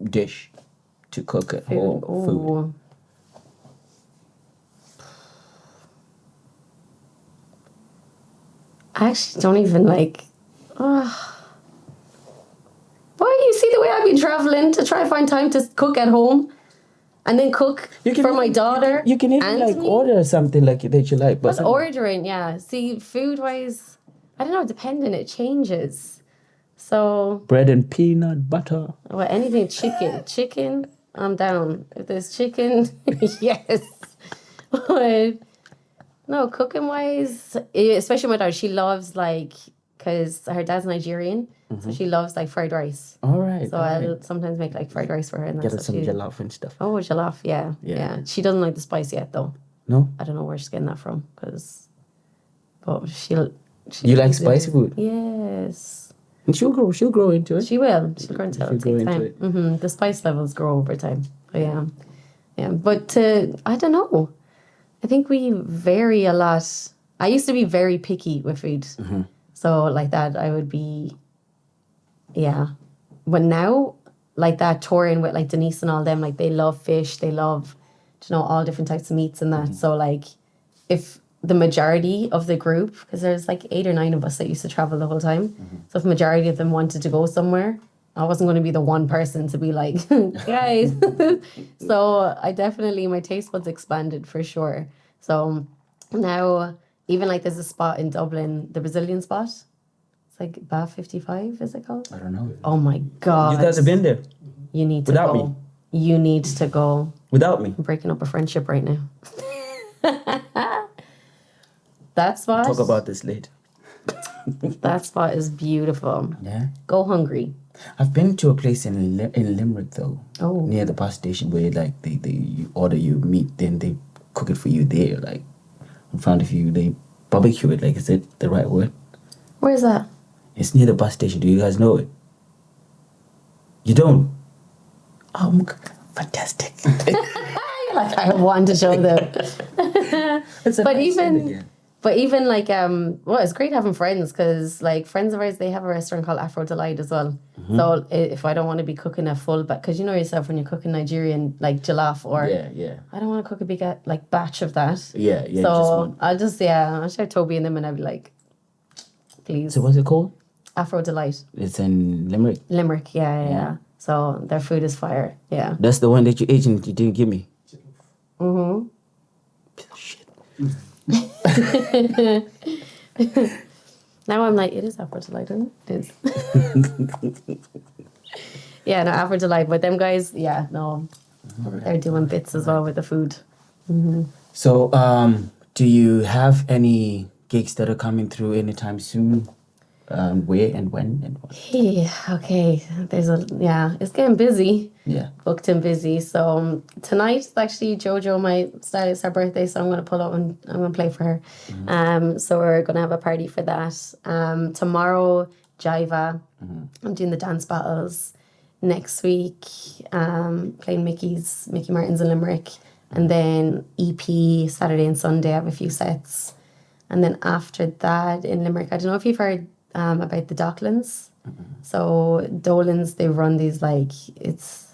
S1: dish to cook at home? Food.
S2: Ooh. I actually don't even like. Why you see the way I've been traveling to try to find time to cook at home, and then cook for my daughter.
S1: You can even
S2: and
S1: like
S2: me?
S1: order something like that you like. But
S2: But ordering, yeah. See, food wise, I don't know. Depending, it changes. So
S1: bread and peanut butter.
S2: well, anything chicken, I'm down. If there's chicken, yes. But no, cooking wise, especially my daughter, she loves like, because her dad's Nigerian, so she loves like fried rice.
S1: All right.
S2: So I'll sometimes make like fried rice for her. And
S1: Get her
S2: that's
S1: some
S2: what she.
S1: jollof and stuff.
S2: Oh, jollof, yeah. She doesn't like the spice yet though.
S1: No?
S2: I don't know where she's getting that from, but
S1: You like spicy food?
S2: Yes.
S1: And she'll grow into it.
S2: She will. She'll grow into it. It'll
S1: She'll grow
S2: take time.
S1: into it.
S2: The spice levels grow over time. But yeah. But I don't know. I think we vary a lot. I used to be very picky with food. So like that, I would be, But now, like that, touring with like Denise and all them, like they love fish. They love, all different types of meats and that. So like, if the majority of the group, because there's like 8 or 9 of us that used to travel the whole time. So if majority of them wanted to go somewhere, I wasn't going to be the one person to be like, guys. So I definitely, my taste buds expanded for sure. So now, even like there's a spot in Dublin, the Brazilian spot. It's like Bath 55, is it called?
S1: I don't know.
S2: Oh my God.
S1: You guys have been there
S2: You need to
S1: without
S2: go.
S1: me.
S2: You need to go.
S1: Without me.
S2: I'm breaking up a friendship right now. That spot?
S1: Talk about this later.
S2: That spot is beautiful.
S1: Yeah.
S2: Go hungry.
S1: I've been to a place in Limerick though.
S2: Oh.
S1: Near the bus station where like they you order your meat, then they cook it for you there, like in front of you. They barbecue it. Like, is it the right word?
S2: Where is that?
S1: It's near the bus station. Do you guys know it? You don't? Oh, fantastic.
S2: Like I want to show them.
S1: It's a
S2: But
S1: nice
S2: even-
S1: thing again.
S2: But even like, it's great having friends because like friends of ours, they have a restaurant called Afro Delight as well. So if I don't want to be cooking a full batch, because you know yourself when you're cooking Nigerian like jollof or
S1: Yeah.
S2: I don't want to cook a big like batch of that.
S1: Yeah.
S2: So I'll share Toby and them and I'll be like, please.
S1: So what's it called?
S2: Afro Delight.
S1: It's in Limerick.
S2: Limerick, yeah. So their food is fire, yeah.
S1: That's the one that you ate and you didn't give me. Piece of shit.
S2: Now I'm like, it is Afro Delight, isn't it? It is. Yeah, no, Afro Delight. But them guys, they're doing bits as well with the food.
S1: So, do you have any gigs that are coming through anytime soon? Where and when and what?
S2: Hey, okay. It's getting busy.
S1: Yeah.
S2: Booked and busy. So tonight it's actually Jojo, my stylist, her birthday, so I'm gonna pull up and I'm gonna play for her. So we're gonna have a party for that. Tomorrow, Jiva. I'm doing the dance battles. Next week, playing Mickey Martin's in Limerick. And then EP Saturday and Sunday I have a few sets. And then after that in Limerick, I don't know if you've heard about the Docklands. So Dolan's, they run these like it's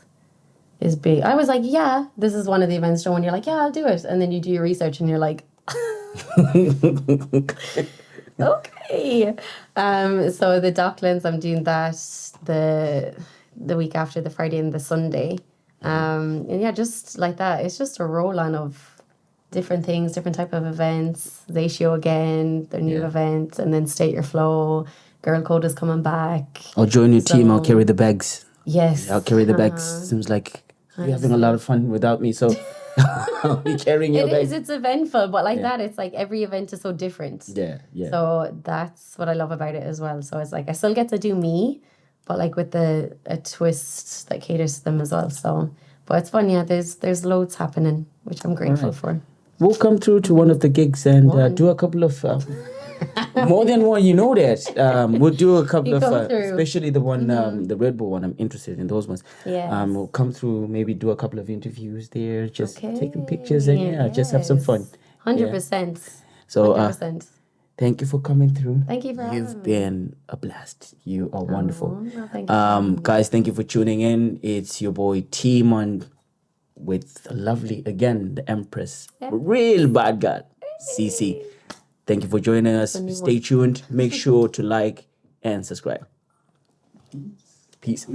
S2: big. I was like, yeah, this is one of the events, Joe, and you're like, yeah, I'll do it. And then you do your research and you're like, okay. So the Docklands, I'm doing that the week after, the Friday and the Sunday. And yeah, just like that. It's just a roll on of different things, different type of events. Zatio again, their new event, and then State Your Flow. Girl Code is coming back.
S1: I'll join your team. I'll carry the bags.
S2: Yes.
S1: I'll carry the bags. Seems like you're having a lot of fun without me, so I'll be carrying your bags.
S2: It's eventful, but like that, it's like every event is so different.
S1: Yeah.
S2: So that's what I love about it as well. So it's like I still get to do me, but like with a twist that caters to them as well. So, but it's fun. Yeah, there's loads happening, which I'm grateful for.
S1: We'll come through to one of the gigs and do a couple of more than one. You know that we'll do a couple of, especially the one, the Red Bull one. I'm interested in those ones.
S2: Yeah.
S1: We'll come through, maybe do a couple of interviews there, just taking pictures and just have some fun.
S2: 100%.
S1: So
S2: 100%.
S1: thank you for coming through.
S2: Thank you for having me.
S1: You've been a blast. You are wonderful.
S2: Well, thank you.
S1: Guys, thank you for tuning in. It's your boy T-Mon with the lovely, again, the Empress, real bad girl, Ceese. Thank you for joining us. Stay tuned. Make sure to like and subscribe. Peace.